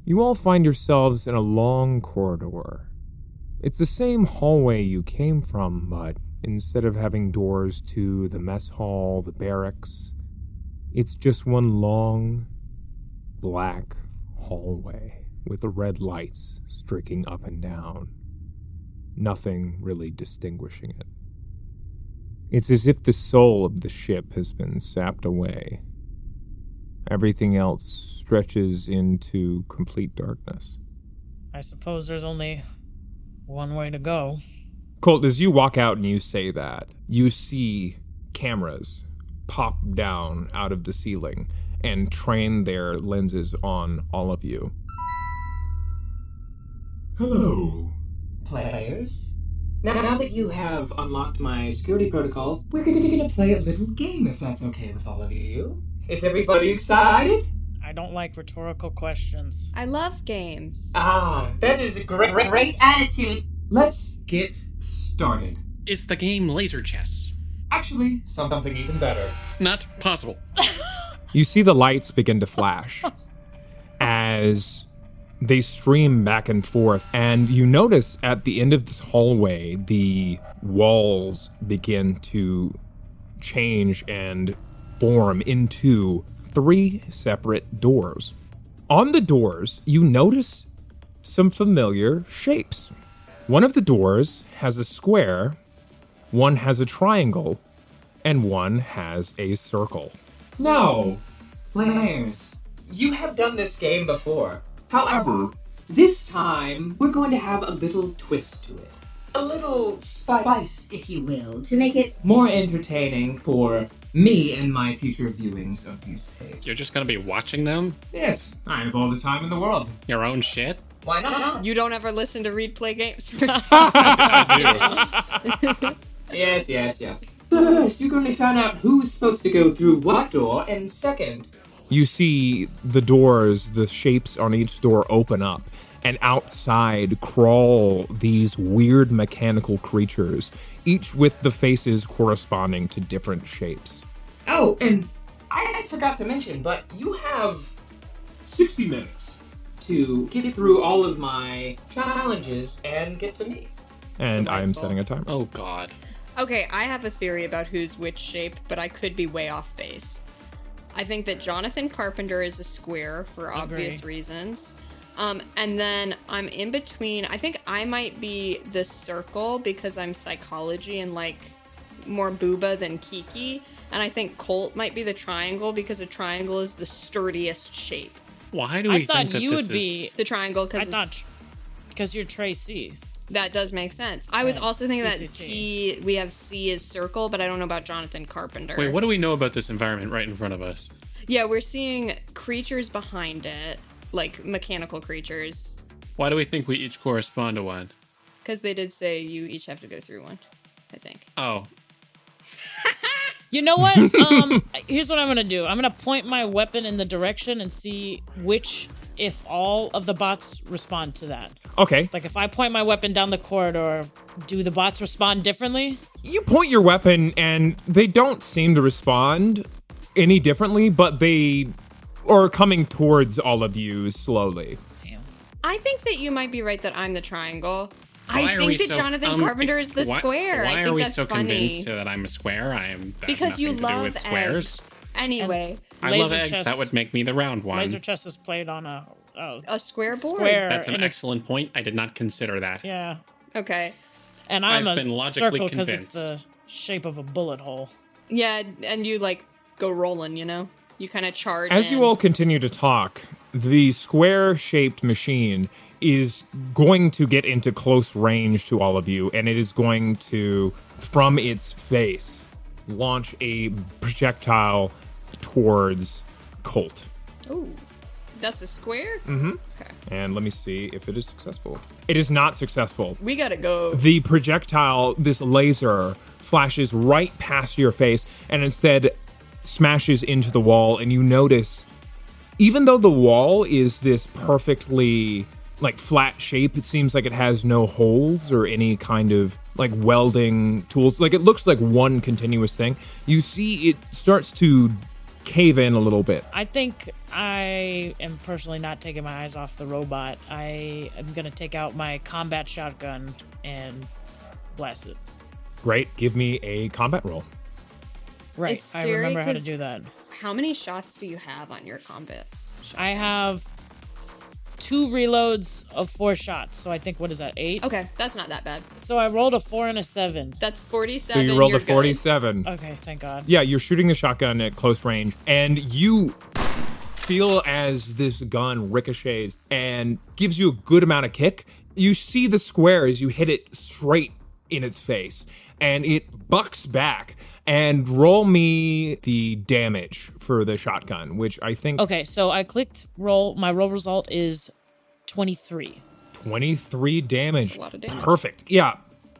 You all find yourselves in a long corridor. It's the same hallway you came from, but instead of having doors to the mess hall, the barracks, it's just one long, black hallway with the red lights streaking up and down. Nothing really distinguishing it. It's as if the soul of the ship has been sapped away. Everything else stretches into complete darkness. I suppose there's only one way to go. Colt, as you walk out and you say that, you see cameras pop down out of the ceiling and train their lenses on all of you. Hello, players. Now that you have unlocked my security protocols, we're gonna play a little game if that's okay with all of you. Is everybody excited? I don't like rhetorical questions. I love games. That is a great attitude. Let's get started. It's the game Laser Chess. Actually, something even better. Not possible. You see the lights begin to flash as they stream back and forth, and you notice at the end of this hallway, the walls begin to change and form into 3 separate doors. On the doors, you notice some familiar shapes. One of the doors has a square, one has a triangle, and one has a circle. No, players, you have done this game before. However, this time, we're going to have a little twist to it. A little spice, if you will, to make it more entertaining for me and my future viewings of these tapes. You're just gonna be watching them? Yes, I have all the time in the world. Your own shit? Why not? You don't ever listen to Reed play games? I do. Yes. First, you're going to find out who's supposed to go through what door, and second... You see the doors, the shapes on each door open up, and outside crawl these weird mechanical creatures, each with the faces corresponding to different shapes. Oh, and I forgot to mention, but you have 60 minutes to get through all of my challenges and get to me. And I am setting a timer. Oh, God. Okay, I have a theory about who's which shape, but I could be way off base. I think that Jonathan Carpenter is a square for obvious reasons. And then I'm in between. I think I might be the circle because I'm psychology and like more booba than Kiki. And I think Colt might be the triangle because a triangle is the sturdiest shape. Why do we think that you this would be the triangle because you're Tracy. That does make sense. I was also thinking that CCC. we have C as circle, but I don't know about Jonathan Carpenter. Wait, what do we know about this environment right in front of us? Yeah, we're seeing creatures behind it, like mechanical creatures. Why do we think we each correspond to one? Because they did say you each have to go through one, I think. Oh. You know what? Here's what I'm going to do. I'm going to point my weapon in the direction and see if all of the bots respond to that. Okay. Like if I point my weapon down the corridor, do the bots respond differently? You point your weapon and they don't seem to respond any differently, but they are coming towards all of you slowly. Damn. I think that you might be right that I'm the triangle. Why I are think we that so, Jonathan Carpenter is the square. Why I think are we that's so funny. convinced that I'm a square? I am that Because has you nothing to do love with squares. eggs. Anyway, I love Laser eggs. chess- That would make me the round one. Laser chess is played on a a square board. square. That's an and it's- excellent point. I did not consider that. Yeah. Okay. And I'm I've a been logically circle because it's convinced. the shape of a bullet hole. Yeah, and you like go rolling, you know? You kind of charge As in. you all continue to talk, the square-shaped machine is going to get into close range to all of you, and it is going to, from its face, launch a projectile towards Colt. Ooh. That's a square? Mm-hmm. Okay. And let me see if it is successful. It is not successful. We gotta go. The projectile, this laser, flashes right past your face and instead smashes into the wall, and you notice, even though the wall is this perfectly like flat shape, it seems like it has no holes or any kind of like welding tools. Like it looks like one continuous thing. You see it starts to cave in a little bit. I think I am personally not taking my eyes off the robot. I am going to take out my combat shotgun and blast it. Great. Give me a combat roll. Right. It's I scary remember how to 'cause do that. How many shots do you have on your combat? I have 2 reloads of 4 shots. So I think, what is that, 8? Okay, that's not that bad. So I rolled a 4 and a 7. That's 47. So you rolled you're a 47. Okay, thank God. Yeah, you're shooting the shotgun at close range, and you feel as this gun ricochets and gives you a good amount of kick. You see the square as you hit it straight in its face, and it bucks back. And roll me the damage for the shotgun, which I think... Okay, so I clicked roll. My roll result is 23. 23 damage. That's a lot of damage. Perfect. Yeah.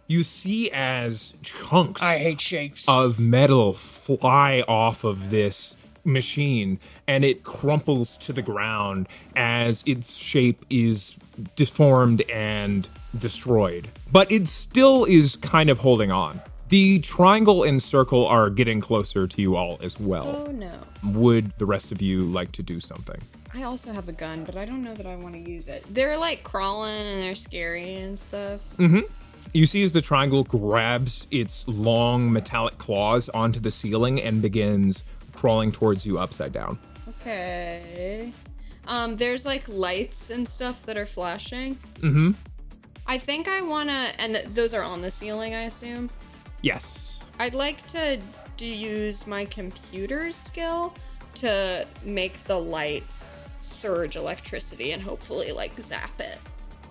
You see as chunks I hate shapes. of metal fly off of this machine, and it crumples to the ground as its shape is deformed and destroyed. But it still is kind of holding on. The triangle and circle are getting closer to you all as well. Oh no. Would the rest of you like to do something? I also have a gun, but I don't know that I want to use it. They're like crawling and they're scary and stuff. You see as the triangle grabs its long metallic claws onto the ceiling and begins crawling towards you upside down. Okay. There's like lights and stuff that are flashing. I think I want to, and those are on the ceiling, I assume. Yes. I'd like to use my computer skill to make the lights surge electricity and hopefully like zap it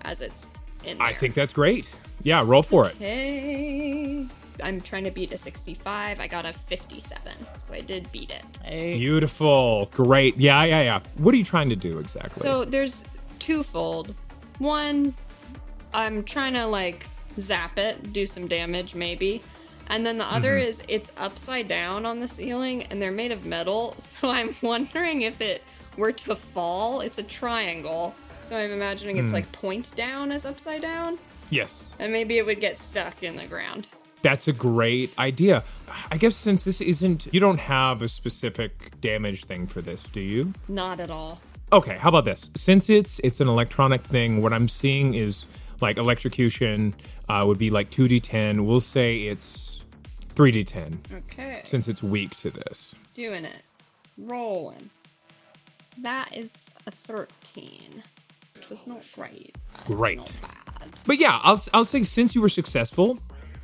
as it's in there. I think that's great. Yeah, roll for it. Okay. I'm trying to beat a 65. I got a 57, so I did beat it. Hey. Beautiful. Great. Yeah. What are you trying to do exactly? So there's twofold. One, I'm trying to like zap it, do some damage maybe. And then the other is it's upside down on the ceiling and they're made of metal. So I'm wondering if it were to fall, it's a triangle. So I'm imagining it's like point down as upside down. Yes. And maybe it would get stuck in the ground. That's a great idea. I guess since this isn't, you don't have a specific damage thing for this, do you? Not at all. Okay, how about this? Since it's an electronic thing, what I'm seeing is like electrocution would be like 2d10. We'll say it's 3d10 Okay. since it's weak to this. Doing it. Rolling. That is a 13. Which was not great. Great. Not bad. But yeah, I'll say since you were successful,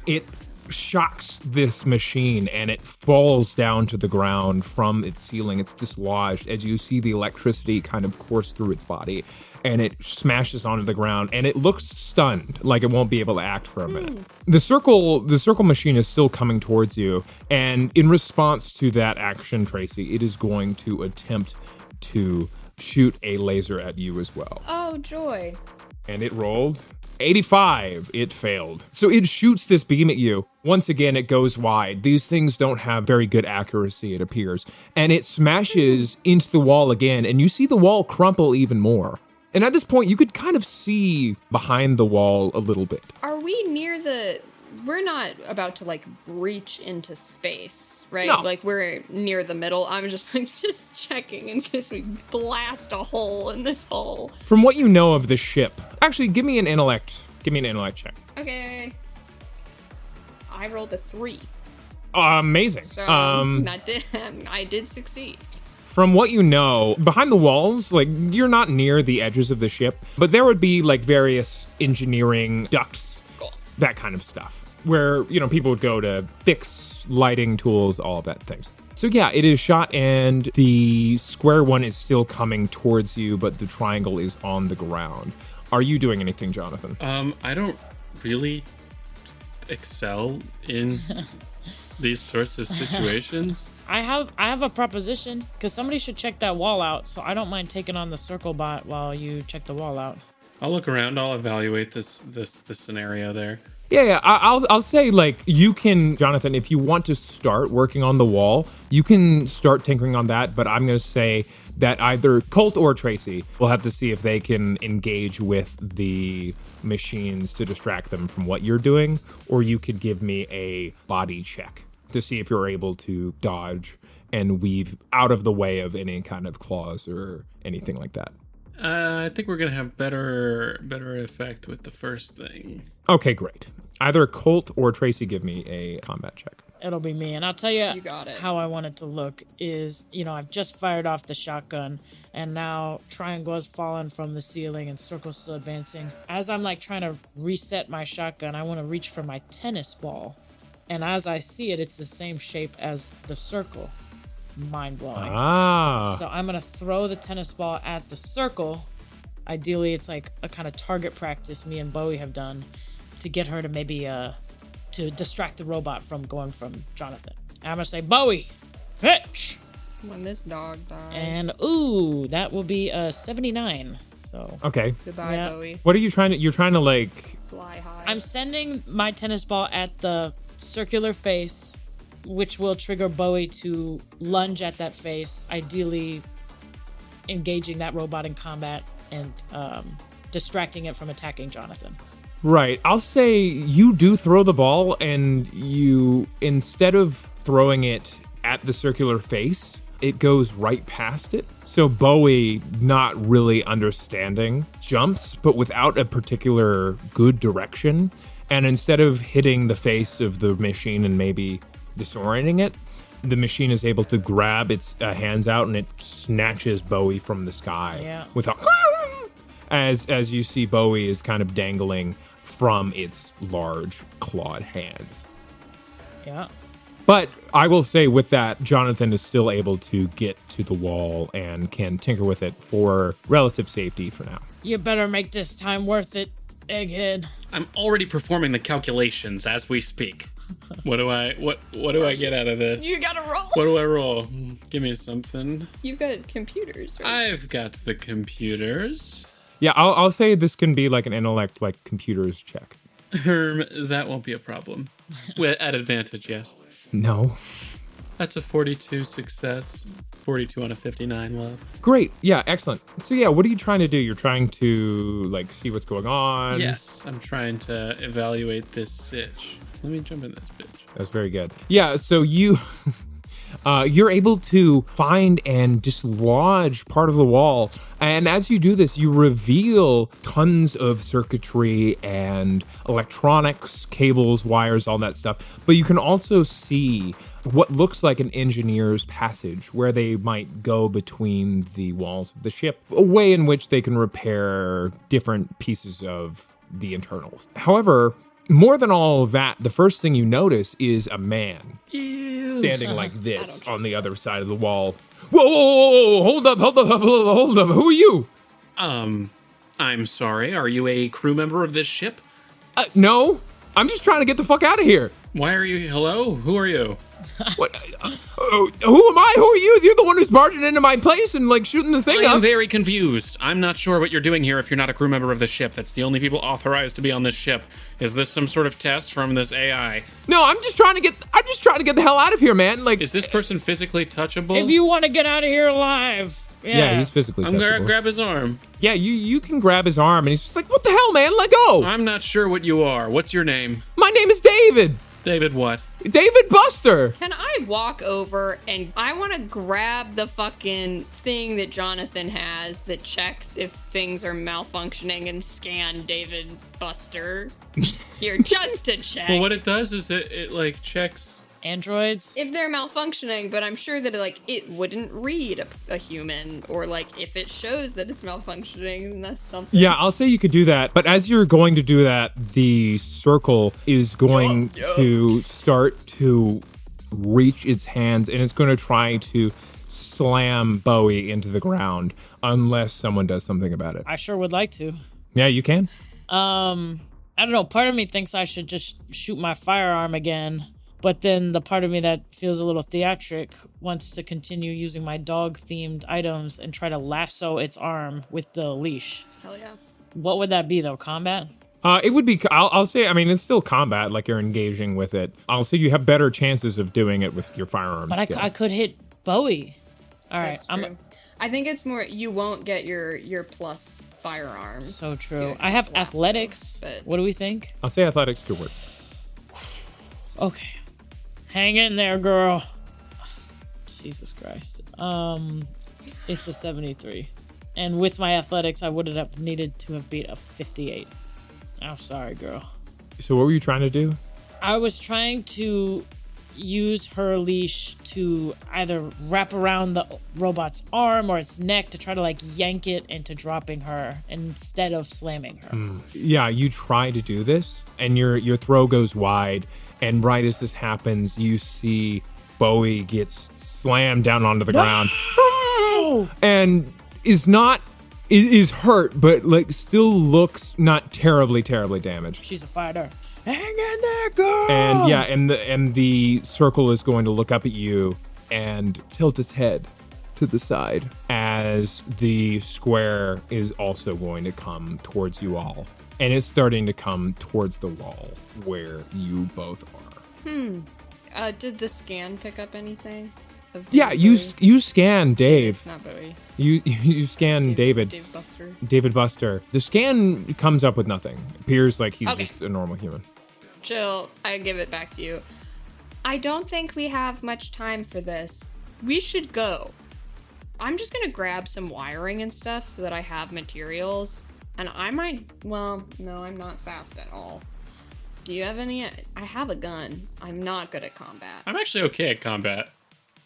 it shocks this machine and it falls down to the ground from its ceiling. It's dislodged as you see the electricity kind of course through its body, and it smashes onto the ground and it looks stunned, like it won't be able to act for a minute. The circle machine is still coming towards you, and in response to that action, Tracy, it is going to attempt to shoot a laser at you as well. Oh, joy. And it rolled 85. It failed. So it shoots this beam at you. Once again, it goes wide. These things don't have very good accuracy, it appears. And it smashes into the wall again, and you see the wall crumple even more. And at this point, you could kind of see behind the wall a little bit. Are we near the... We're not about to, like, breach into space, right? No. Like, we're near the middle. I'm just, like, just checking in case we blast a hole in this hole. From what you know of the ship, actually, give me an intellect check. Okay. I rolled a 3. Amazing. So, I did succeed. From what you know, behind the walls, like, you're not near the edges of the ship, but there would be, like, various engineering ducts, Cool. that kind of stuff, where, you know, people would go to fix lighting tools, all of that things. So yeah, it is shot, and the square one is still coming towards you, but the triangle is on the ground. Are you doing anything, Jonathan? I don't really excel in these sorts of situations. I have a proposition, because somebody should check that wall out, so I don't mind taking on the circle bot while you check the wall out. I'll look around. I'll evaluate this scenario there. Yeah. I'll say, like, you can, Jonathan, if you want to start working on the wall, you can start tinkering on that. But I'm going to say that either Colt or Tracy will have to see if they can engage with the machines to distract them from what you're doing, or you could give me a body check to see if you're able to dodge and weave out of the way of any kind of claws or anything like that. I think we're gonna have better effect with the first thing. Okay, great. Either Colt or Tracy give me a combat check. It'll be me. And I'll tell you, got it. how I want it to look is, I've just fired off the shotgun and now triangle has fallen from the ceiling and circle's still advancing. As I'm like trying to reset my shotgun, I want to reach for my tennis ball. And as I see it, it's the same shape as the circle. Mind blowing. Ah. So I'm going to throw the tennis ball at the circle. Ideally, it's like a kind of target practice me and Bowie have done to get her to maybe to distract the robot from going from Jonathan. I'm gonna say, Bowie, pitch. When this dog dies. And ooh, that will be a 79. So Okay. Goodbye, Yeah. Bowie. What are you trying to? You're trying to like. Fly high. I'm sending my tennis ball at the circular face, which will trigger Bowie to lunge at that face, ideally engaging that robot in combat and distracting it from attacking Jonathan. Right. I'll say you do throw the ball, and you, instead of throwing it at the circular face, it goes right past it. So Bowie, not really understanding, jumps, but without a particular good direction. And instead of hitting the face of the machine and maybe disorienting it, the machine is able to grab its hands out and it snatches Bowie from the sky. Yeah. With a as you see Bowie is kind of dangling from its large clawed hands. Yeah. But I will say with that, Jonathan is still able to get to the wall and can tinker with it for relative safety for now. You better make this time worth it, Egghead. I'm already performing the calculations as we speak. What do I get out of this? You gotta roll. What do I roll? Give me something. You've got computers, right? I've got the computers. Yeah, I'll say this can be like an intellect, like computers check. That won't be a problem. At advantage, yes. No. That's a 42 success. 42 on a 59 love. Great. Yeah, excellent. So yeah, what are you trying to do? You're trying to like see what's going on? Yes, I'm trying to evaluate this sitch. Let me jump in this bitch. That's very good. Yeah, so you're able to find and dislodge part of the wall. And as you do this, you reveal tons of circuitry and electronics, cables, wires, all that stuff. But you can also see what looks like an engineer's passage where they might go between the walls of the ship, a way in which they can repair different pieces of the internals. However, more than all of that, the first thing you notice is a man standing like this on the other side of the wall. Whoa, hold up. Who are you? I'm sorry. Are you a crew member of this ship? No, I'm just trying to get the fuck out of here. Why are you? Hello? Who are you? What? Who am I? Who are you? You're the one who's barging into my place and like shooting the thing I am up. very confused. I'm not sure what you're doing here if you're not a crew member of the ship. That's the only people authorized to be on this ship. Is this some sort of test from this AI? No, I'm just trying to get the hell out of here, man. Like, Is this person physically touchable? If you want to get out of here alive. yeah, he's physically I'm gonna touchable. grab his arm. Yeah, you can grab his arm, and he's just like, what the hell, man? Let go. I'm not sure what you are. What's your name? My name is David. David what? David Buster. Can I walk over and I want to grab the fucking thing that Jonathan has that checks if things are malfunctioning and scan David Buster here just to check. Well, what it does is it like checks. Androids. If they're malfunctioning, but I'm sure that it wouldn't read a human, or like if it shows that it's malfunctioning, then that's something. Yeah, I'll say you could do that. But as you're going to do that, the circle is going to start to reach its hands, and it's going to try to slam Bowie into the ground unless someone does something about it. I sure would like to. Yeah, you can. I don't know. Part of me thinks I should just shoot my firearm again. But then the part of me that feels a little theatric wants to continue using my dog-themed items and try to lasso its arm with the leash. Hell yeah. What would that be, though? Combat? It would be, I'll say, I mean, it's still combat, like you're engaging with it. I'll say you have better chances of doing it with your firearms. But I could hit Bowie. All right. That's true. I think it's more, you won't get your plus firearms. So true. I have athletics. But What do we think? I'll say athletics could work. Okay. Hang in there, girl. Jesus Christ. It's a 73. And with my athletics, I would have needed to have beat a 58. I'm sorry, girl. So what were you trying to do? I was trying to use her leash to either wrap around the robot's arm or its neck to try to like yank it into dropping her instead of slamming her. Yeah, you try to do this, and your throw goes wide, and right as this happens, you see Bowie gets slammed down onto the ground, and is hurt, but like still looks not terribly damaged. She's a fighter. Hang in there, girl! And yeah, and the circle is going to look up at you and tilt its head to the side as the square is also going to come towards you all. And it's starting to come towards the wall where you both are. Did the scan pick up anything? Yeah, you scan Dave. Not Bowie. You scan David. Dave Buster. David Buster. The scan comes up with nothing. Appears like he's Okay. just a normal human. Chill. I give it back to you. I don't think we have much time for this. We should go. I'm just gonna grab some wiring and stuff so that I have materials. And I might... Well, no, I'm not fast at all. Do you have any... I have a gun. I'm not good at combat. I'm actually okay at combat.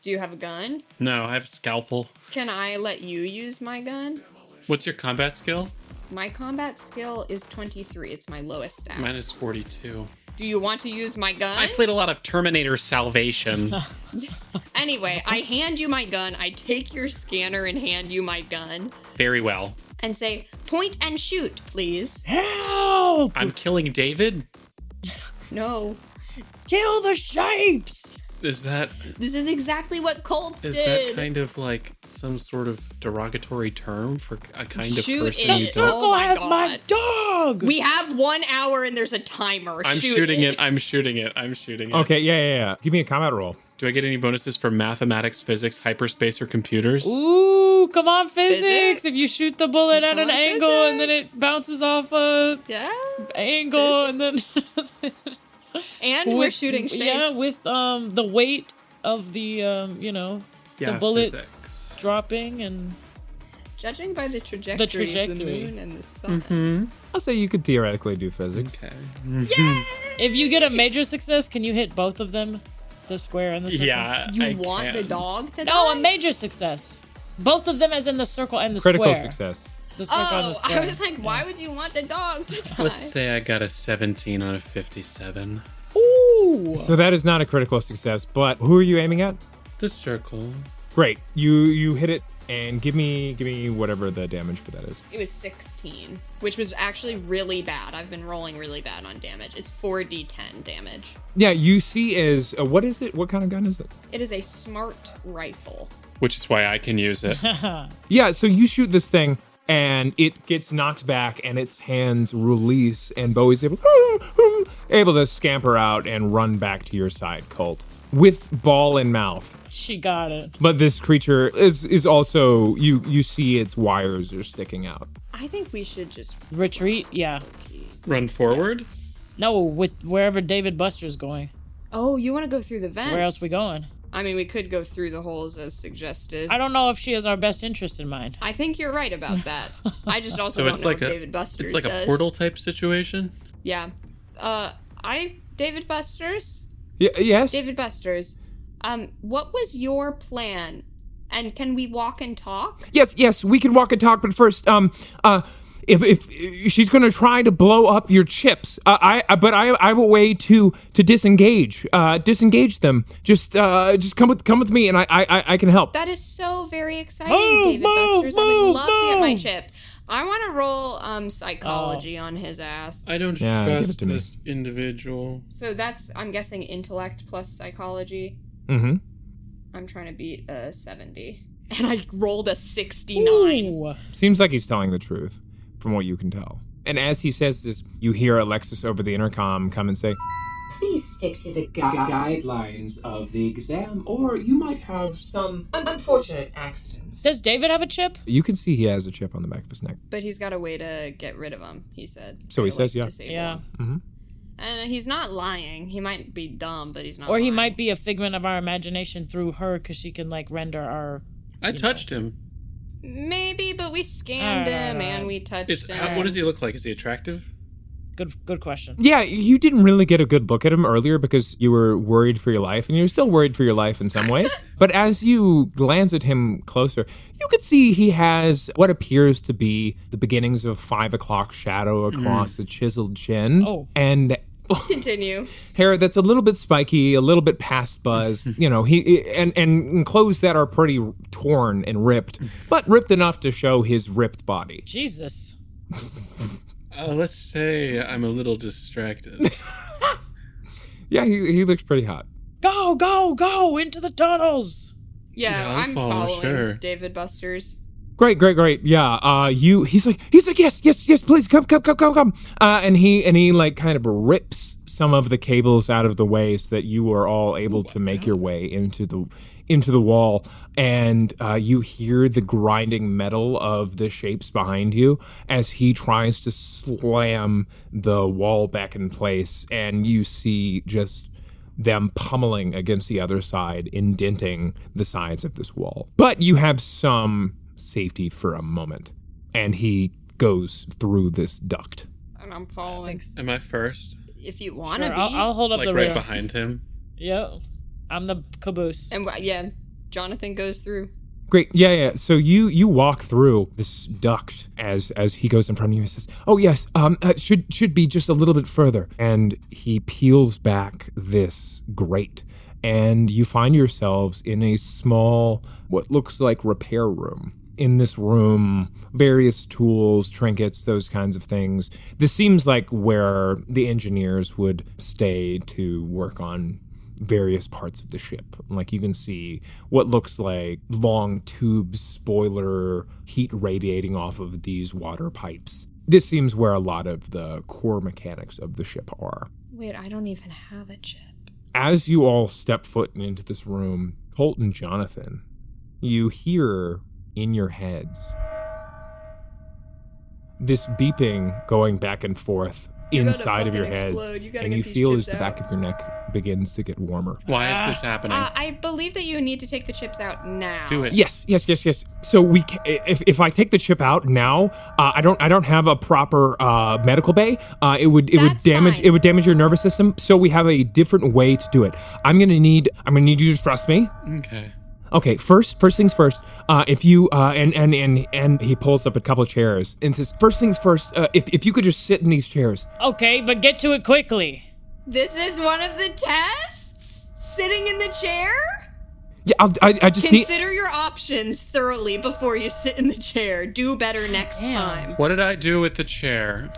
Do you have a gun? No, I have a scalpel. Can I let you use my gun? What's your combat skill? My combat skill is 23. It's my lowest stat. Mine is 42. Do you want to use my gun? I played a lot of Terminator Salvation. Anyway, I hand you my gun. I take your scanner and hand you my gun. Very well. And say, point and shoot, please. Help! I'm killing David? No. Kill the shapes! Is that This is exactly what Colt is did. that kind of like some sort of derogatory term for a kind of Shoot person The you it. don't? circle Oh my has God. my dog! We have 1 hour and there's a timer. I'm Shoot shooting it. I'm shooting it. Okay, yeah. Give me a combat roll. Do I get any bonuses for mathematics, physics, hyperspace, or computers? Ooh, come on, physics! Physics? If you shoot the bullet at Come an on, angle and then physics. it bounces off a Yeah. angle and then... And we're shooting shapes. Yeah, with the weight of the, the bullet physics. dropping and... Judging by the trajectory of the trajectory. moon and the sun. I'll say you could theoretically do physics. Okay. If you get a major success, can you hit both of them? The square and the circle? Yeah. You I want the can. dog to No, die? a major success. Both of them as in the circle and the Critical square. success. The circle and the Oh, square. I was like, why would you want the dog to die? Let's say I got a 17 on a 57. Ooh! So that is not a critical success, but who are you aiming at? The circle. Great. You hit it, and give me whatever the damage for that is. It was 16, which was actually really bad. I've been rolling really bad on damage. It's 4d10 damage. Yeah, you see is what is it? What kind of gun is it? It is a smart rifle. Which is why I can use it. Yeah, so you shoot this thing, and it gets knocked back, and its hands release, and Bowie's able to scamper out and run back to your side, Colt, with ball in mouth. She got it. But this creature is also, you see its wires are sticking out. I think we should just Retreat? Yeah. Run forward? No, with wherever David Buster's going. Oh, you want to go through the vents? Where else we going? I mean, we could go through the holes as suggested. I don't know if she has our best interest in mind. I think you're right about that. I just also So don't it's know like if a David Buster's it's like does. a portal type situation. Yeah. David Busters? Yes? David Busters. What was your plan? And can we walk and talk? Yes, we can walk and talk, but first, if she's gonna try to blow up your chips, I have a way to disengage them. Just come with me, and I can help. That is so very exciting, Move, David move, Busters. I would move, love to get my move. chip. I want to roll psychology on his ass. I don't Yeah, give it trust to me. this individual. So that's, I'm guessing, intellect plus psychology. Mm-hmm. I'm trying to beat a 70. And I rolled a 69. Ooh. Seems like he's telling the truth, from what you can tell. And as he says this, you hear Alexis over the intercom come and say, Please stick to the guidelines of the exam, or you might have some unfortunate accidents. Does David have a chip? you can see he has a chip on the back of his neck. But he's got a way to get rid of him, he said. So he Or, says, yeah. disable Yeah. him. And he's not lying. He might be dumb, but he's not Or he lying. might be a figment of our imagination through her because she can, like, render our... I touched him. Maybe, but we scanned him and we touched him. What does he look like? Is he attractive? Good question. Yeah, you didn't really get a good look at him earlier because you were worried for your life, and you're still worried for your life in some ways. But as you glance at him closer, you could see he has what appears to be the beginnings of 5 o'clock shadow across the chiseled chin. Oh. And Continue. hair that's a little bit spiky, a little bit past buzz. You know, and clothes that are pretty torn and ripped, but ripped enough to show his ripped body. Jesus. Let's say I'm a little distracted. Yeah, he looks pretty hot. Go into the tunnels. Yeah, I'll I'm follow, following sure. David Busters. Great. Yeah. He's like, yes, please come. And he like kind of rips some of the cables out of the way so that you are all able to make your way into the wall. And you hear the grinding metal of the shapes behind you as he tries to slam the wall back in place. And you see just them pummeling against the other side, indenting the sides of this wall. But you have some safety for a moment, and he goes through this duct. And I'm following. Am I first? If you want to Sure, be. I'll hold up Like the right rail. behind him? Yep. I'm the caboose. And yeah, Jonathan goes through. Great. Yeah. So you walk through this duct as he goes in front of you and says, "Oh yes, should be just a little bit further." And he peels back this grate, and you find yourselves in a small, what looks like repair room. In this room, various tools, trinkets, those kinds of things. This seems like where the engineers would stay to work on various parts of the ship. Like you can see what looks like long tubes, spoiler, heat radiating off of these water pipes. This seems where a lot of the core mechanics of the ship are. Wait, I don't even have a chip. As you all step foot into this room, Colt and Jonathan, you hear in your heads this beeping going back and forth inside of your heads, and you feel as the back of your neck begins to get warmer. Why is this happening? I believe that you need to take the chips out now. Do it. Yes. So we can, if I take the chip out now, I don't have a proper medical bay. It would damage your nervous system. So we have a different way to do it. I'm gonna need you to trust me. Okay, first things first. If you and he pulls up a couple of chairs and says, "First things first. If you could just sit in these chairs." Okay, but get to it quickly. This is one of the tests? Sitting in the chair? Yeah, I just need. Consider your options thoroughly before you sit in the chair. Do better next time. What did I do with the chair?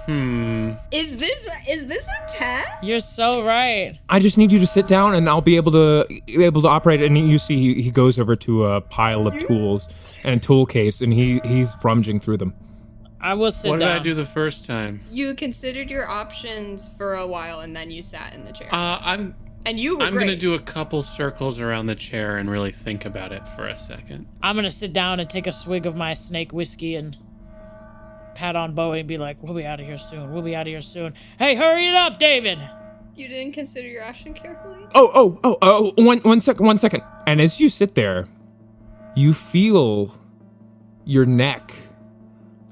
Is this a test? You're so right. I just need you to sit down, and I'll be able to operate it. And you see, he goes over to a pile of tools and a tool case, and he's rummaging through them. I will sit What down. did I do the first time? You considered your options for a while, and then you sat in the chair. And you were I'm great. gonna do a couple circles around the chair and really think about it for a second. I'm gonna sit down and take a swig of my snake whiskey and pat on Bowie and be like, "We'll be out of here soon. Hey, hurry it up, David." You didn't consider your option carefully? One second. And as you sit there, you feel your neck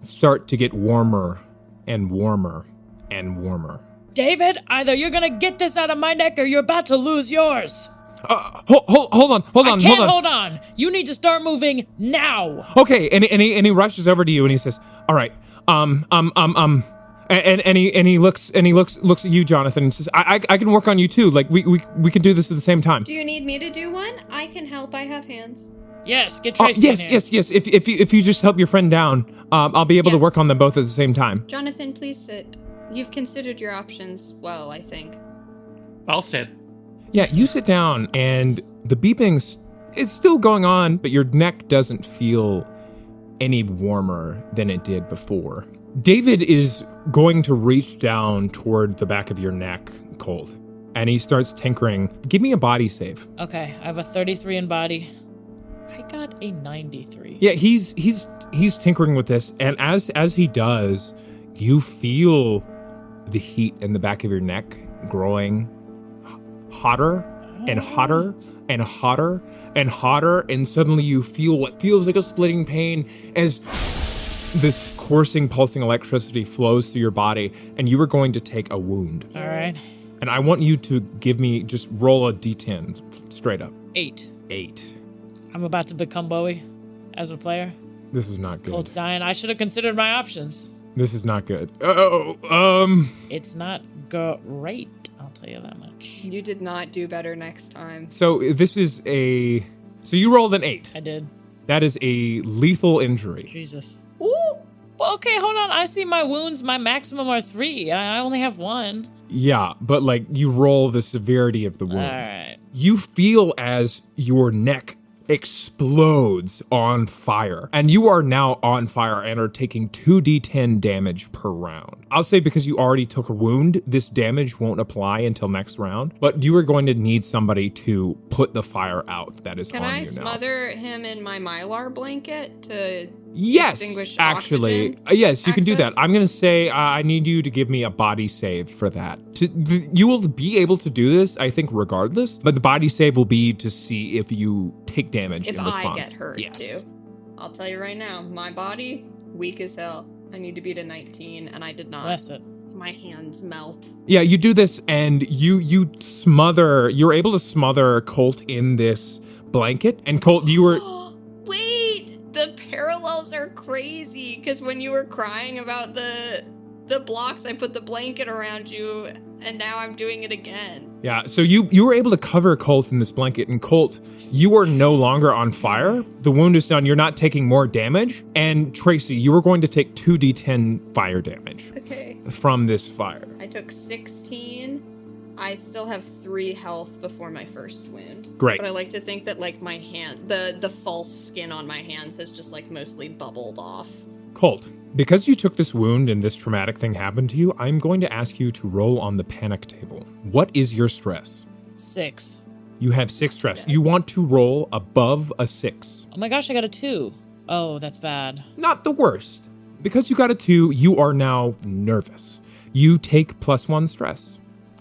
start to get warmer and warmer and warmer. David, either you're gonna get this out of my neck or you're about to lose yours. Hold on. I can't hold on. You need to start moving now. Okay, and he rushes over to you and he says, "All right, and he looks at you, Jonathan, and says, I can work on you too. Like we can do this at the same time." Do you need me to do one? I can help. I have hands. Yes, get Tracy in here. Yes. If you just help your friend down, I'll be able to work on them both at the same time. Jonathan, please sit. You've considered your options well, I think. I'll sit. Yeah, you sit down, and the beeping is still going on, but your neck doesn't feel any warmer than it did before. David is going to reach down toward the back of your neck, Colt, and he starts tinkering. Give me a body save. Okay, I have a 33 in body. I got a 93. Yeah, he's tinkering with this, and as he does, you feel the heat in the back of your neck growing hotter and hotter and hotter and hotter, and suddenly you feel what feels like a splitting pain as this coursing, pulsing electricity flows through your body, and you are going to take a wound. All right. And I want you to just roll a d10 straight up. 8. 8. I'm about to become Bowie as a player. This is not good. Colt's dying. I should have considered my options. This is not good. It's not great, I'll tell you that much. You did not do better next time. So this is so you rolled an 8. I did. That is a lethal injury. Jesus. Ooh! Well, okay, hold on. I see my wounds. My maximum are 3. I only have 1. Yeah, but like you roll the severity of the wound. All right. You feel as your neck explodes on fire, and you are now on fire and are taking 2d10 damage per round. I'll say because you already took a wound, this damage won't apply until next round, but you are going to need somebody to put the fire out that is Can on I you now. smother him in my mylar blanket to Yes, extinguish actually. oxygen Yes, you can do that. access? I'm going to say I need you to give me a body save for that. You will be able to do this, I think, regardless, but the body save will be to see if you take damage if in response. I get hurt too. I'll tell you right now, my body, weak as hell. I need to beat a 19, and I did not. Bless it. My hands melt. Yeah, you do this, and you're able to smother Colt in this blanket, and Colt, you were... Wait! The parallels are crazy, because when you were crying about the blocks, I put the blanket around you, and now I'm doing it again. Yeah, so you were able to cover Colt in this blanket, and Colt, you are no longer on fire. The wound is done. You're not taking more damage. And Tracy, you are going to take 2d10 fire damage Okay. from this fire. I took 16. I still have 3 health before my first wound. Great. But I like to think that, like, my hand, the false skin on my hands has just, like, mostly bubbled off. Colt, because you took this wound and this traumatic thing happened to you, I'm going to ask you to roll on the panic table. What is your stress? 6. You have 6 stress. You want to roll above a 6. Oh my gosh, I got a 2. Oh, that's bad. Not the worst. Because you got a 2, you are now nervous. You take +1 stress.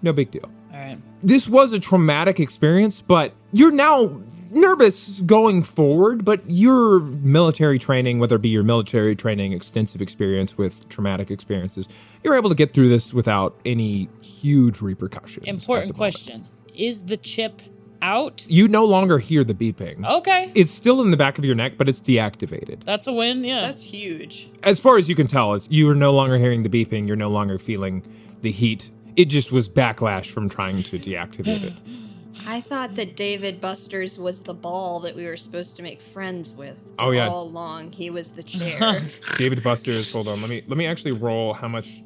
No big deal. All right. This was a traumatic experience, but you're now nervous going forward, but your military training, whether it be your military training, extensive experience with traumatic experiences, you're able to get through this without any huge repercussions. Important question. Is the chip out? You no longer hear the beeping. Okay. It's still in the back of your neck, but it's deactivated. That's a win, yeah. That's huge. As far as you can tell, you are no longer hearing the beeping. You're no longer feeling the heat. It just was backlash from trying to deactivate it. I thought that David Busters was the ball that we were supposed to make friends with. Oh, yeah. All along, he was the chair. David Busters, hold on. Let me actually roll how much.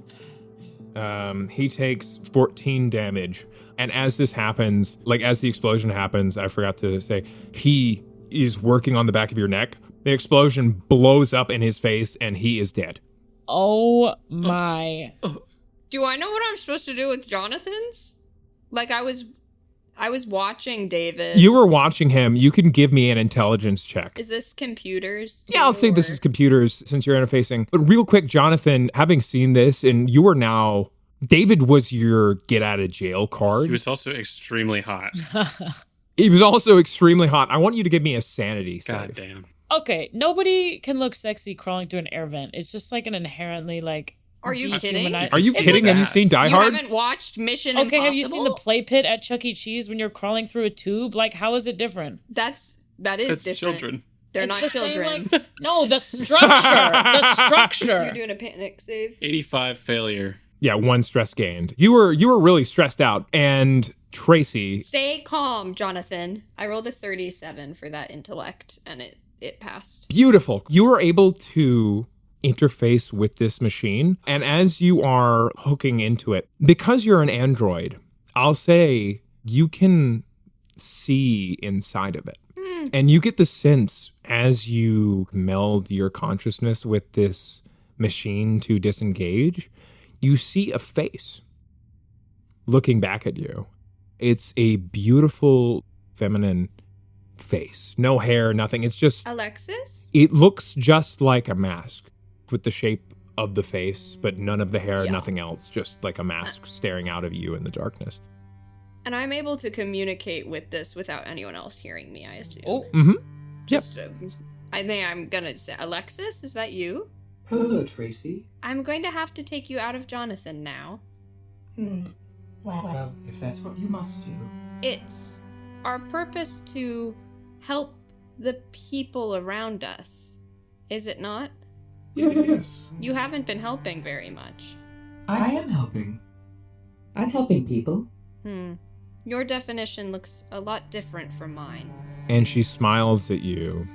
He takes 14 damage. And as this happens, like as the explosion happens, I forgot to say, he is working on the back of your neck. The explosion blows up in his face and he is dead. Oh my. Do I know what I'm supposed to do with Jonathan's? Like, I was watching David. You were watching him. You can give me an intelligence check. Is this computers? Yeah, I'll say this is computers since you're interfacing. But real quick, Jonathan, having seen this, and you are now... David was your get out of jail card. He was also extremely hot. He was also extremely hot. I want you to give me a sanity save. God damn. Okay, nobody can look sexy crawling through an air vent. It's just like an inherently like. Are you kidding? Are you kidding? Have you seen Die You Hard? haven't watched Mission Okay, Impossible? have you seen the play pit at Chuck E. Cheese when you're crawling through a tube? Like, how is it different? That is That's different. children. They're It's not the same, children. like- no, the structure. The structure. You're doing a panic save. 85 failure. Yeah, 1 stress gained. You were really stressed out. And Tracy, Stay calm, Jonathan. I rolled a 37 for that intellect, and it passed. beautiful. You were able to interface with this machine. And as you are hooking into it, because you're an android, I'll say you can see inside of it. And you get the sense as you meld your consciousness with this machine to disengage, you see a face looking back at you. It's a beautiful feminine face. No hair, nothing. It's just, Alexis? it looks just like a mask with the shape of the face, but none of the hair, Yeah. nothing else, just like a mask staring out of you in the darkness. And I'm able to communicate with this without anyone else hearing me, I assume. Oh, Mm-hmm. Just, I think I'm gonna say, Alexis, is that you? Hello, Tracy. I'm going to have to take you out of Jonathan now. Well, if that's what you must do. It's our purpose to help the people around us, is it not? Yes. You haven't been helping very much. I am helping. I'm helping people. Your definition looks a lot different from mine. And she smiles at you,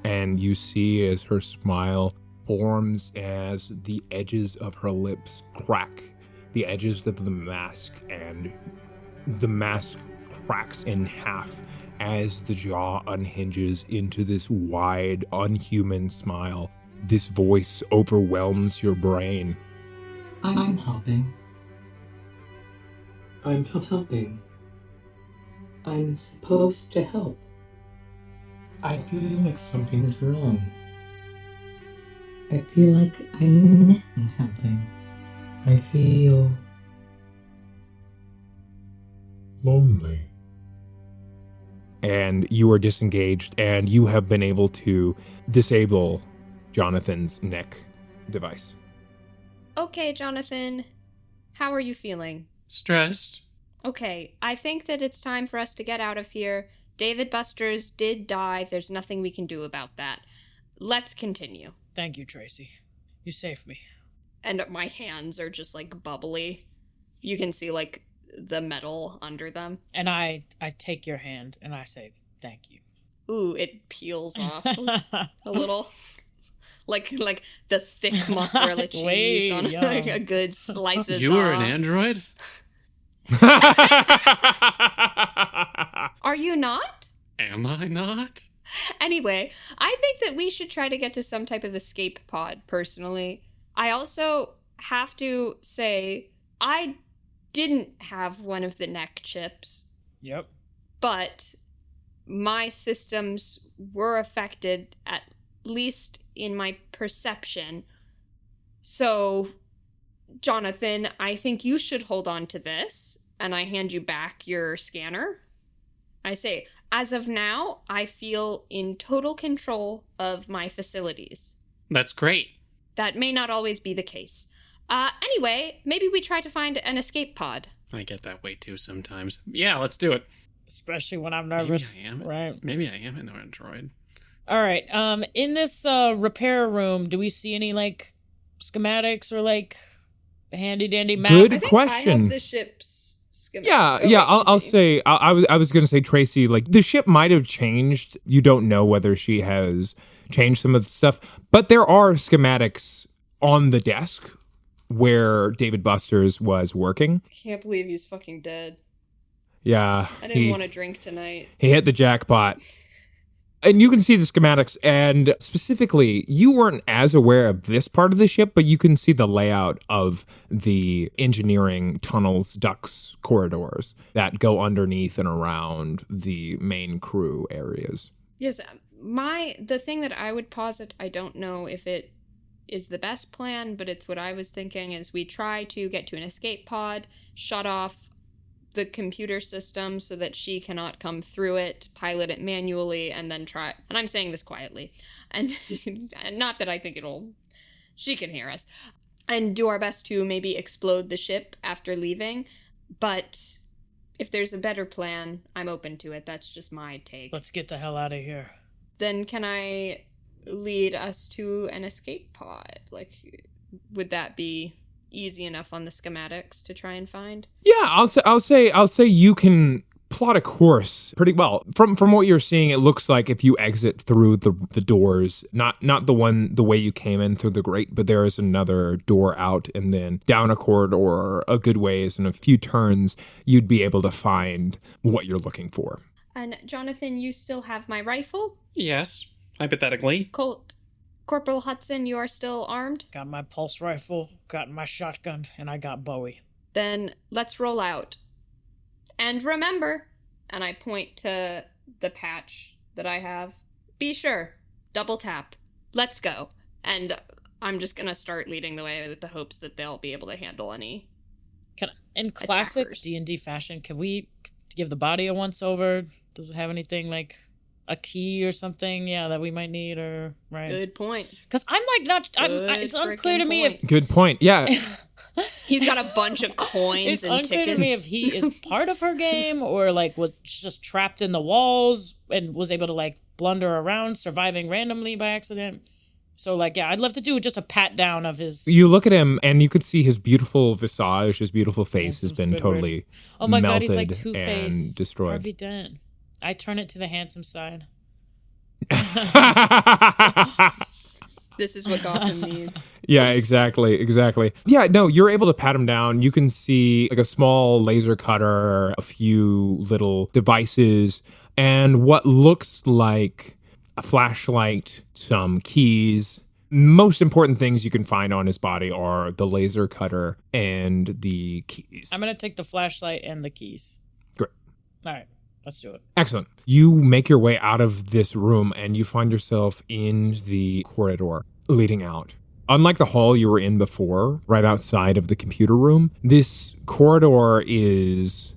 and you see as her smile forms as the edges of her lips crack, the edges of the mask, and the mask cracks in half as the jaw unhinges into this wide, unhuman smile. This voice overwhelms your brain. I'm helping. I'm helping. I'm supposed to help. I feel like something is wrong. I feel like I'm missing something. I feel lonely. And you are disengaged, and you have been able to disable Jonathan's neck device. Okay, Jonathan. How are you feeling? Stressed. Okay, I think that it's time for us to get out of here. David Busters did die. There's nothing we can do about that. Let's continue. thank you, Tracy. You saved me. And my hands are just like bubbly. You can see like the metal under them. And I take your hand and I say, thank you. Ooh, it peels off a little. Like the thick mozzarella cheese Wait, on yum. a good slices You were off. an android? Are you not? Am I not? Anyway, I think that we should try to get to some type of escape pod, personally. I also have to say, I didn't have one of the neck chips, Yep. but my systems were affected, at least in my perception. So, Jonathan, I think you should hold on to this, and I hand you back your scanner. I say, as of now, I feel in total control of my facilities. That's great. That may not always be the case. Anyway, maybe we try to find an escape pod. I get that way too sometimes. Yeah, let's do it. Especially when I'm nervous. Maybe I am. Right. Maybe I am an android. All right. In this repair room, do we see any like schematics or like handy dandy map? Good I think question. I have the ship's schematic. Yeah, Oh, yeah. wait, I'll continue. say. I was going to say, Tracy. Like the ship might have changed. You don't know whether she has changed some of the stuff, but there are schematics on the desk where David Busters was working. I can't believe he's fucking dead. Yeah, I didn't want to drink tonight. He hit the jackpot. And you can see the schematics, and specifically, you weren't as aware of this part of the ship, but you can see the layout of the engineering tunnels, ducts, corridors that go underneath and around the main crew areas. Yes, the thing that I would posit, I don't know if it is the best plan, but it's what I was thinking, is we try to get to an escape pod, shut off the computer system so that she cannot come through it, pilot it manually, and then try, and I'm saying this quietly, and not that I think she can hear us, and do our best to maybe explode the ship after leaving, but if there's a better plan, I'm open to it. That's just my take. Let's get the hell out of here. Then can I lead us to an escape pod? Like, would that be easy enough on the schematics to try and find? Yeah, I'll say you can plot a course pretty well. From what you're seeing, it looks like if you exit through the doors, not the way you came in through the grate, but there is another door out, and then down a corridor a good ways and a few turns, you'd be able to find what you're looking for. And Jonathan, you still have my rifle? Yes, hypothetically. Corporal Hudson, you are still armed? Got my pulse rifle, got my shotgun, and I got Bowie. Then let's roll out. And remember, and I point to the patch that I have, be sure, double tap. Let's go. And I'm just gonna start leading the way with the hopes that they'll be able to handle any. In classic attackers. D&D fashion, can we give the body a once-over? Does it have anything like a key or something? Yeah, that we might need, or right? Good point. Because I'm like not. It's unclear to me if Good point. Yeah. He's got a bunch of coins it's and unclear tickets. to me if he is part of her game or like was just trapped in the walls and was able to like blunder around, surviving randomly by accident. So, like, yeah, I'd love to do just a pat down of his. You look at him, and you could see his beautiful visage, his beautiful face has been Squidward. totally Oh my god, melted he's like Two-Face. and destroyed. Harvey Dent. I turn it to the handsome side. This is what Gotham needs. Yeah, exactly. Yeah, no, you're able to pat him down. You can see like a small laser cutter, a few little devices, and what looks like a flashlight, some keys. Most important things you can find on his body are the laser cutter and the keys. I'm going to take the flashlight and the keys. Great. All right, let's do it. Excellent. You make your way out of this room and you find yourself in the corridor leading out. Unlike the hall you were in before, right outside of the computer room, this corridor is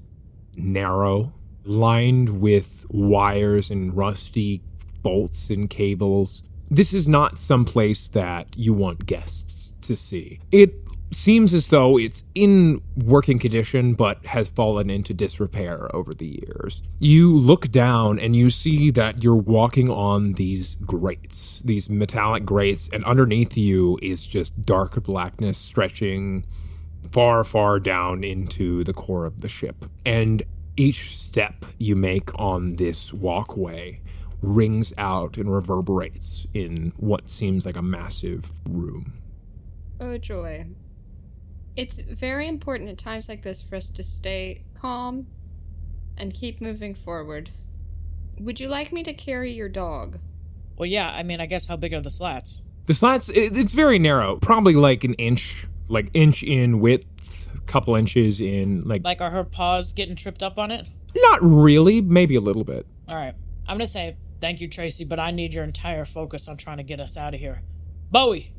narrow, lined with wires and rusty bolts and cables. This is not some place that you want guests to see. It seems as though it's in working condition, but has fallen into disrepair over the years. You look down and you see that you're walking on these grates, these metallic grates, and underneath you is just dark blackness stretching far, far down into the core of the ship. And each step you make on this walkway rings out and reverberates in what seems like a massive room. Oh, joy. It's very important at times like this for us to stay calm and keep moving forward. Would you like me to carry your dog? Well, yeah, I mean, I guess how big are the slats? The slats, it's very narrow, probably like an inch in width, a couple inches in Like, are her paws getting tripped up on it? Not really, maybe a little bit. All right, I'm going to say, thank you, Tracy, but I need your entire focus on trying to get us out of here. Bowie,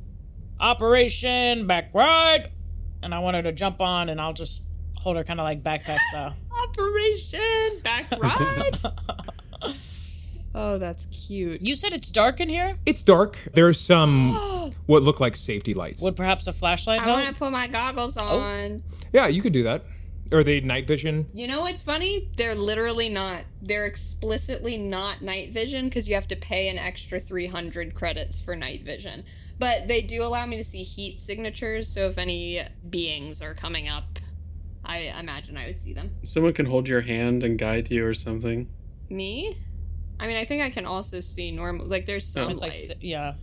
Operation Back Right! And I want her to jump on, and I'll just hold her kind of like backpack style. Operation Back Right! Oh, that's cute. You said it's dark in here? It's dark. There's some what look like safety lights. Would perhaps a flashlight I help? want to put my goggles on. Yeah, you could do that. Or the night vision. You know what's funny? They're literally not. They're explicitly not night vision because you have to pay an extra 300 credits for night vision. But they do allow me to see heat signatures, so if any beings are coming up, I imagine I would see them. Someone can hold your hand and guide you or something. Me? I mean, I think I can also see normal. Like, there's some It's light. like, yeah.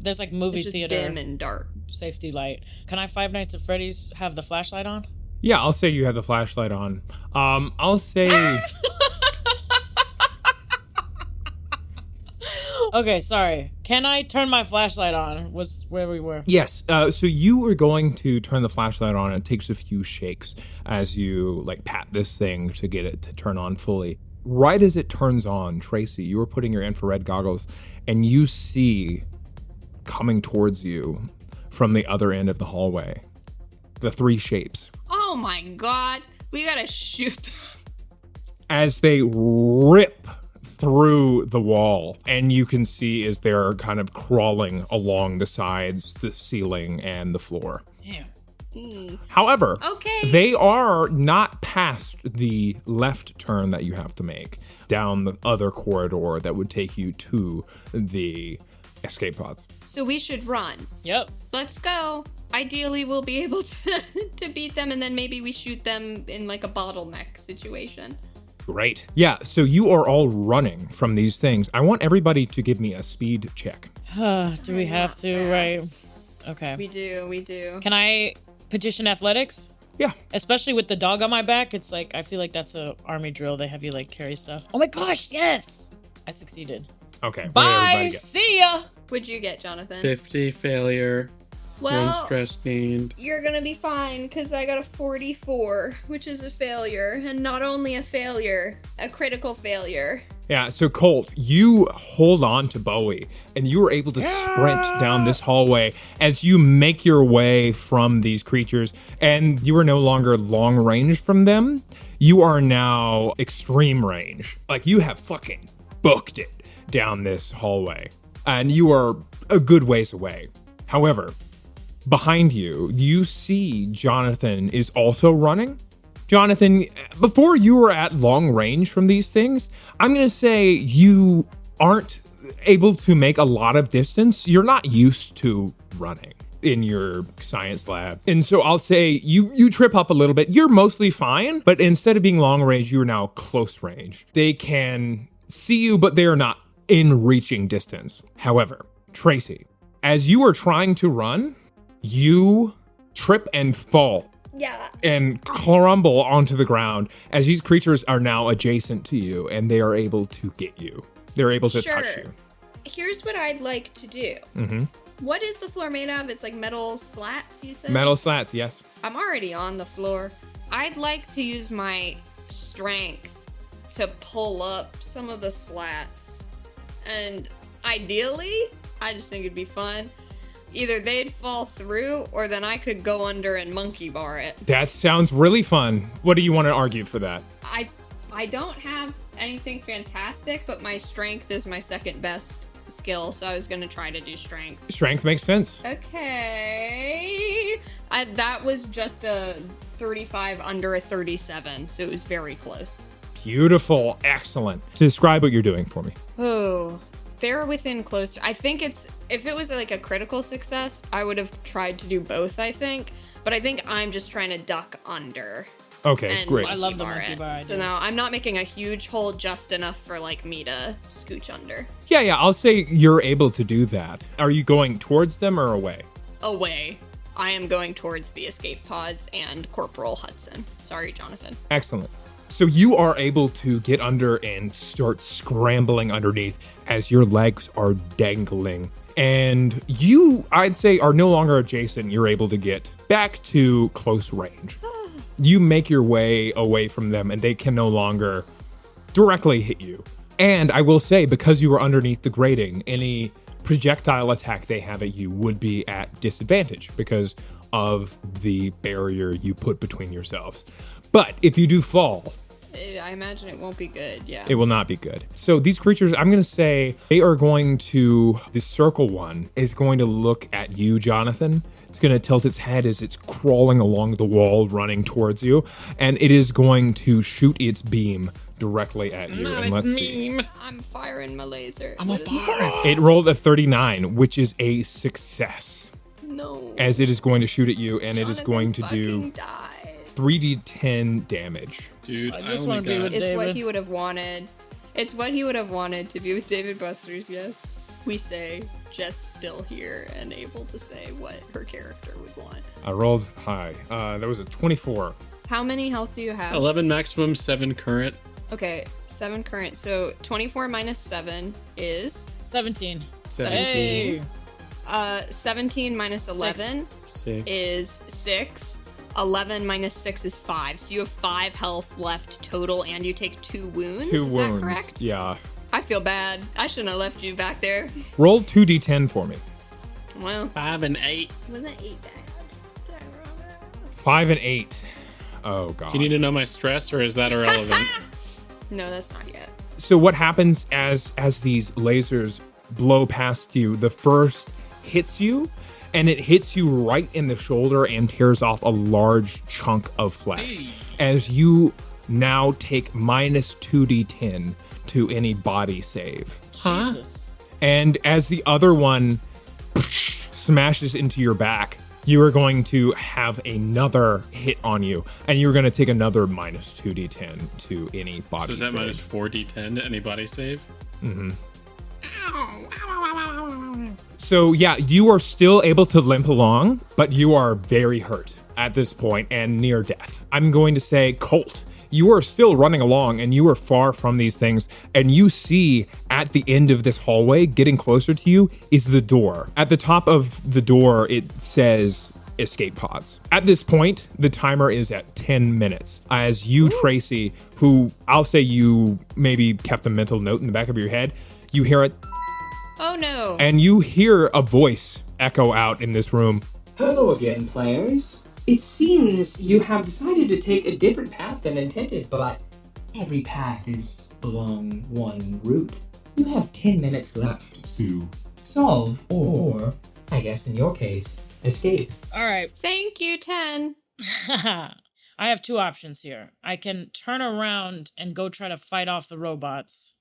There's like movie It's just theater dim and dark. safety light. Can I Five Nights at Freddy's have the flashlight on? Yeah, I'll say you have the flashlight on. I'll say... Okay, sorry. Can I turn my flashlight on? Was where we were. Yes, so you were going to turn the flashlight on. It takes a few shakes as you pat this thing to get it to turn on fully. Right as it turns on, Tracy, you were putting your infrared goggles and you see coming towards you from the other end of the hallway the three shapes. Oh my god. We gotta shoot them. As they rip through the wall, and you can see as they're kind of crawling along the sides, the ceiling, and the floor. Yeah. However, Okay. they are not past the left turn that you have to make down the other corridor that would take you to the escape pods. So we should run. Yep. Let's go. Ideally, we'll be able to beat them, and then maybe we shoot them in like a bottleneck situation. Great. Yeah, so you are all running from these things. I want everybody to give me a speed check. Do we have to? Right. Okay. We do. Can I petition athletics? Yeah. Especially with the dog on my back, it's like, I feel like that's a army drill. They have you like carry stuff. Oh my gosh, yes! I succeeded. Okay. what did Bye! everybody get? See ya! What'd you get, Jonathan? 50 failure. Well, 1 stress gained. you're gonna be fine, because I got a 44, which is a failure. And not only a failure, a critical failure. Yeah, so Colt, you hold on to Bowie and you are able to sprint down this hallway as you make your way from these creatures, and you are no longer long range from them. You are now extreme range. Like, you have fucking booked it down this hallway, and you are a good ways away. However, behind you, you see Jonathan is also running. Jonathan, before you were at long range from these things, I'm going to say you aren't able to make a lot of distance. You're not used to running in your science lab. And so I'll say you trip up a little bit. You're mostly fine, but instead of being long range, you are now close range. They can see you, but they are not in reaching distance. However, Tracy, as you are trying to run, you trip and fall. Yeah. And crumble onto the ground as these creatures are now adjacent to you and they are able to get you. They're able to touch you. Here's what I'd like to do. Mm-hmm. What is the floor made of? It's like metal slats, you said? Metal slats, yes. I'm already on the floor. I'd like to use my strength to pull up some of the slats. And ideally, I just think it'd be fun. Either they'd fall through, or then I could go under and monkey bar it. That sounds really fun. What do you want to argue for that? I don't have anything fantastic, but my strength is my second best skill, so I was going to try to do strength. Strength makes sense. Okay. That was just a 35 under a 37, so it was very close. Beautiful. Excellent. Describe what you're doing for me. Oh, they're within close. I think if it was like a critical success, I would have tried to do both, I think. But I think I'm just trying to duck under. Okay, great. I love the monkey bar idea. So now I'm not making a huge hole, just enough for like me to scooch under. Yeah, I'll say you're able to do that. Are you going towards them or away? Away. I am going towards the escape pods and Corporal Hudson. Sorry, Jonathan. Excellent. So you are able to get under and start scrambling underneath as your legs are dangling. And you, I'd say, are no longer adjacent. You're able to get back to close range. You make your way away from them and they can no longer directly hit you. And I will say, because you were underneath the grating, any projectile attack they have at you would be at disadvantage because of the barrier you put between yourselves. But if you do fall, I imagine it won't be good, yeah. it will not be good. So these creatures, I'm going to say they are going to, the circle one is going to look at you, Jonathan. It's going to tilt its head as it's crawling along the wall, running towards you. And it is going to shoot its beam directly at you. And let's see. I'm firing my laser. I'm a fire. It rolled a 39, which is a success. No. As it is going to shoot at you, and it is Jonathan going to do fucking die. 3d10 damage. Dude, I just want to be with It's David. what he would have wanted. It's what he would have wanted to be with David Busters, yes. We say Jess still here and able to say what her character would want. I rolled high. That was a 24. How many health do you have? 11 maximum, 7 current. Okay, 7 current. So 24 minus 7 is 17. 17. Hey. 17 minus 11 6. is 6. 11 minus 6 is 5. So you have 5 health left total and you take 2 wounds. Two is wounds. that correct? Yeah. I feel bad. I shouldn't have left you back there. Roll 2d10 for me. Well, 5 and 8. wasn't 8 bad? 5 and 8. Oh, God. Do you need to know my stress, or is that irrelevant? No, that's not yet. So what happens as these lasers blow past you, the first hits you, and it hits you right in the shoulder and tears off a large chunk of flesh. Hey. As you now take minus 2d10 to any body save. Huh? Jesus. And as the other one smashes into your back, you are going to have another hit on you, and you're going to take another minus 2d10 to any body So is that save. minus 4d10 to any body save? So yeah, you are still able to limp along, but you are very hurt at this point and near death. I'm going to say, Colt, you are still running along and you are far from these things, and you see at the end of this hallway, getting closer to you, is the door. At the top of the door, it says escape pods. At this point, the timer is at 10 minutes. As you, Tracy, who I'll say you maybe kept a mental note in the back of your head, you hear it. Oh no. And you hear a voice echo out in this room. Hello again, players. It seems you have decided to take a different path than intended, but every path is along one route. You have 10 minutes left to solve, or, I guess in your case, escape. All right. Thank you, 10. I have two options here. I can turn around and go try to fight off the robots,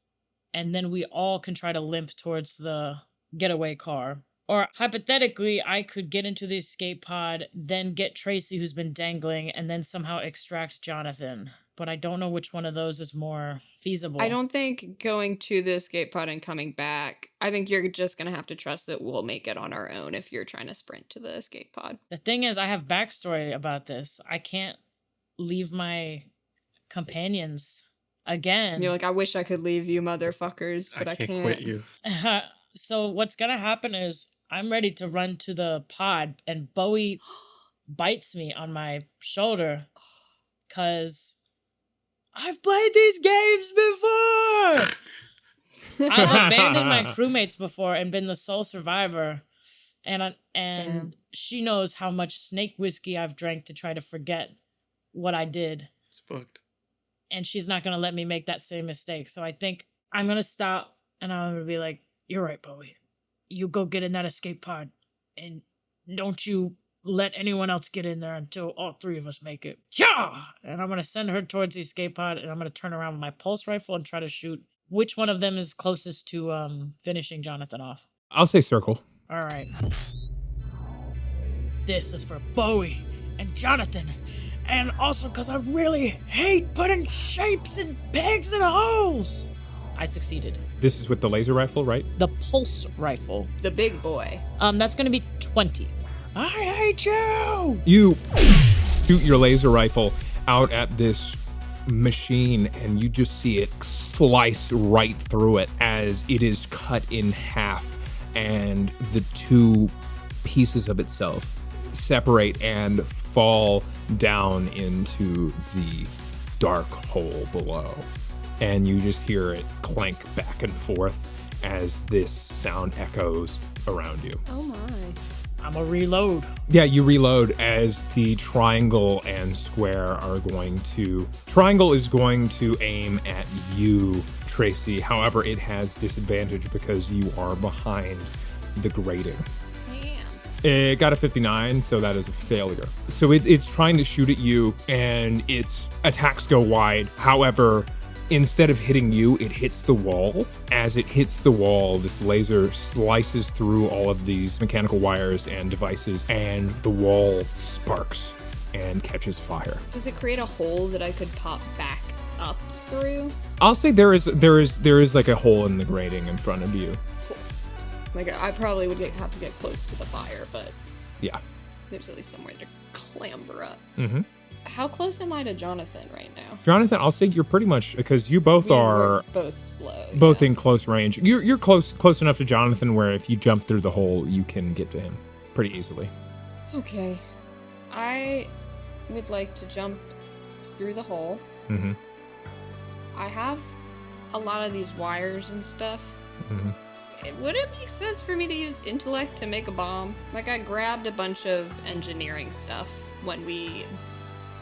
and then we all can try to limp towards the getaway car. Or hypothetically, I could get into the escape pod, then get Tracy, who's been dangling, and then somehow extract Jonathan. But I don't know which one of those is more feasible. I don't think going to the escape pod and coming back, I think you're just going to have to trust that we'll make it on our own if you're trying to sprint to the escape pod. The thing is, I have backstory about this. I can't leave my companions again. You're like, I wish I could leave you motherfuckers, but I can't. Quit you. So what's going to happen is I'm ready to run to the pod, and Bowie bites me on my shoulder because I've played these games before. I've abandoned my crewmates before and been the sole survivor. And she knows how much snake whiskey I've drank to try to forget what I did. It's booked. And she's not going to let me make that same mistake. So I think I'm going to stop and I'm going to be like, you're right, Bowie. You go get in that escape pod and don't you let anyone else get in there until all three of us make it. Yeah! And I'm going to send her towards the escape pod, and I'm going to turn around with my pulse rifle and try to shoot which one of them is closest to finishing Jonathan off. I'll say circle. All right. This is for Bowie and Jonathan. And also because I really hate putting shapes and pegs in holes. I succeed. This is with the laser rifle, right? The pulse rifle. The big boy. That's going to be 20. I hate you! You shoot your laser rifle out at this machine, and you just see it slice right through it as it is cut in half, and the two pieces of itself separate and fall down into the dark hole below. And you just hear it clank back and forth as this sound echoes around you. Oh my. I'm a reload. Yeah, you reload as the triangle and square are going to... Triangle is going to aim at you, Tracy. However, it has disadvantage because you are behind the grating. Yeah. It got a 59, so that is a failure. So it's trying to shoot at you, and its attacks go wide. However, instead of hitting you, it hits the wall. As it hits the wall, this laser slices through all of these mechanical wires and devices, and the wall sparks and catches fire. Does it create a hole that I could pop back up through? I'll say there is like a hole in the grating in front of you. Cool. Like, I probably would have to get close to the fire, but Yeah. there's at least somewhere to clamber up. Mm-hmm. How close am I to Jonathan right now? Jonathan, I'll say you're pretty much, because you both are We're both slow. both yeah. in close range. You're close enough to Jonathan where if you jump through the hole, you can get to him pretty easily. Okay. I would like to jump through the hole. Mm-hmm. I have a lot of these wires and stuff. Mm-hmm. Would it make sense for me to use intellect to make a bomb? Like, I grabbed a bunch of engineering stuff when we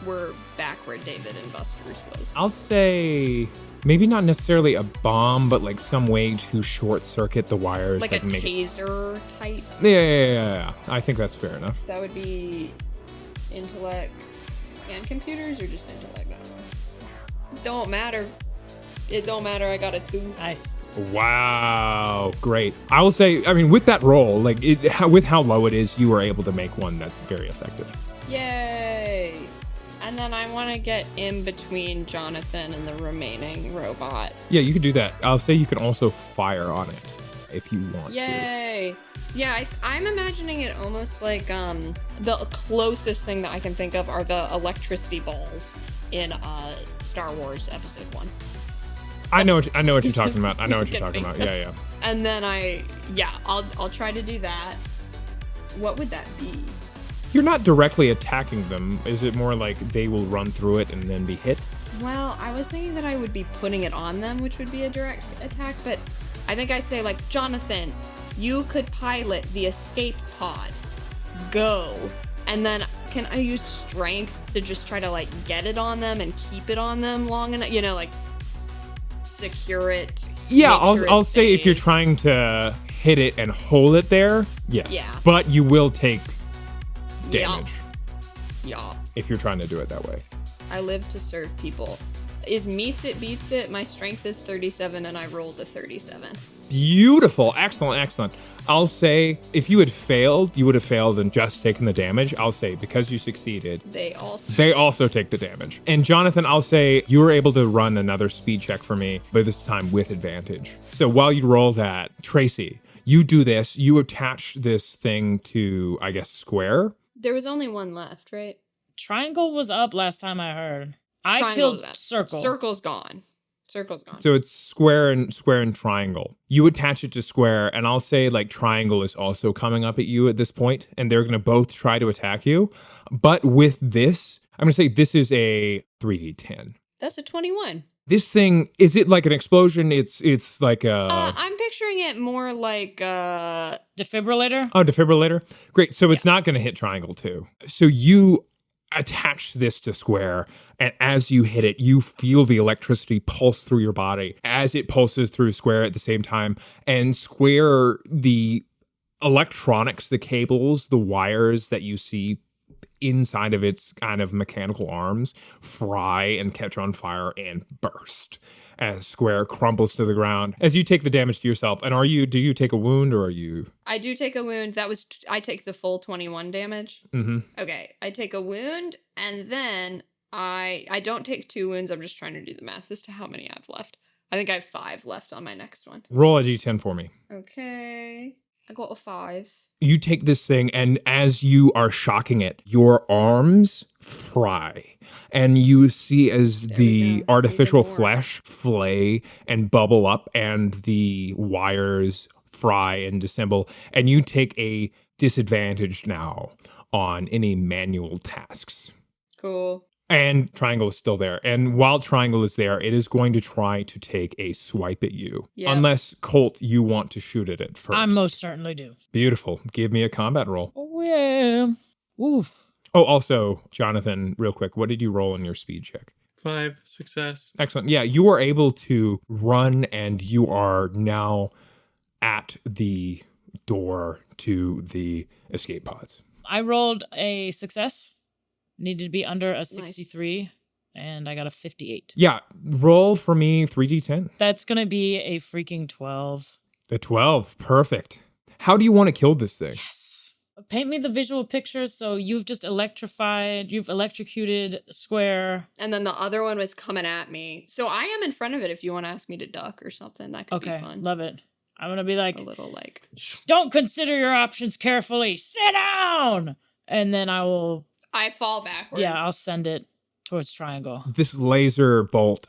were back where David and Buster's was. I'll say maybe not necessarily a bomb, but like some way to short circuit the wires. Like a make taser type? Yeah. I think that's fair enough. That would be intellect and computers, or just intellect? Don't matter. It don't matter. I got a 2. Nice. Wow, great. I will say, I mean, with that roll, like with how low it is, you were able to make one that's very effective. Yay! And then I want to get in between Jonathan and the remaining robot. Yeah, you could do that. I'll say you can also fire on it if you want to. Yay! Yeah, I'm imagining it almost like the closest thing that I can think of are the electricity balls in Star Wars Episode 1. I know what you're talking about. I know what you're talking about. Yeah. And then I'll try to do that. What would that be? You're not directly attacking them. Is it more like they will run through it and then be hit? Well, I was thinking that I would be putting it on them, which would be a direct attack, but I think I say, like, Jonathan, you could pilot the escape pod. Go. And then can I use strength to just try to, like, get it on them and keep it on them long enough? You know, like, secure it. Yeah, sure I'll say if you're trying to hit it and hold it there, yes. Yeah. But you will take damage Yeah. if you're trying to do it that way. I live to serve people. Is meets it, beats it. My strength is 37 and I rolled a 37. Beautiful. Excellent. I'll say if you had failed, you would have failed and just taken the damage. I'll say because you succeeded, They also take the damage. And Jonathan, I'll say you were able to run another speed check for me, but this time with advantage. So while you roll that, Tracy, you do this. You attach this thing to, I guess, square. There was only one left, right? Triangle was up last time I heard. I Triangle's killed up. circle. Circle's gone. Circle's gone. So it's square and triangle. You attach it to square, and I'll say like triangle is also coming up at you at this point, and they're going to both try to attack you. But with this, I'm going to say this is a 3d10. That's a 21. This thing, is it like an explosion? It's like a... I'm picturing it more like Defibrillator? Oh, defibrillator? Great. So it's not going to hit triangle too. So you attach this to square, and as you hit it, you feel the electricity pulse through your body as it pulses through square at the same time. And square, the electronics, the cables, the wires that you see inside of its kind of mechanical arms fry and catch on fire and burst as square crumbles to the ground as you take the damage to yourself. And do you take a wound, or are you? I do take a wound. I take the full 21 damage. Mm-hmm. Okay, I take a wound, and then I don't take 2 wounds. I'm just trying to do the math as to how many I have left. I think I have 5 left on my next one. Roll a d10 for me. Okay, I got a 5. You take this thing, and as you are shocking it, your arms fry. And you see as the artificial flesh flay and bubble up, and the wires fry and disassemble. And you take a disadvantage now on any manual tasks. Cool. And triangle is still there. And while triangle is there, it is going to try to take a swipe at you. Yep. Unless, Colt, you want to shoot at it first. I most certainly do. Beautiful. Give me a combat roll. Oh, yeah. Oof. Oh, also, Jonathan, real quick, what did you roll in your speed check? 5 success. Excellent. Yeah, you are able to run, and you are now at the door to the escape pods. I rolled a success. Needed to be under a 63, and I got a 58. Yeah, roll for me 3d10. That's going to be a freaking 12. The 12. Perfect. How do you want to kill this thing? Yes. Paint me the visual picture. So you've electrocuted square. And then the other one was coming at me. So I am in front of it if you want to ask me to duck or something. That could be fun. Love it. I'm going to be like, a little like, don't consider your options carefully. Sit down. And then I fall backwards. Yeah, I'll send it towards triangle. This laser bolt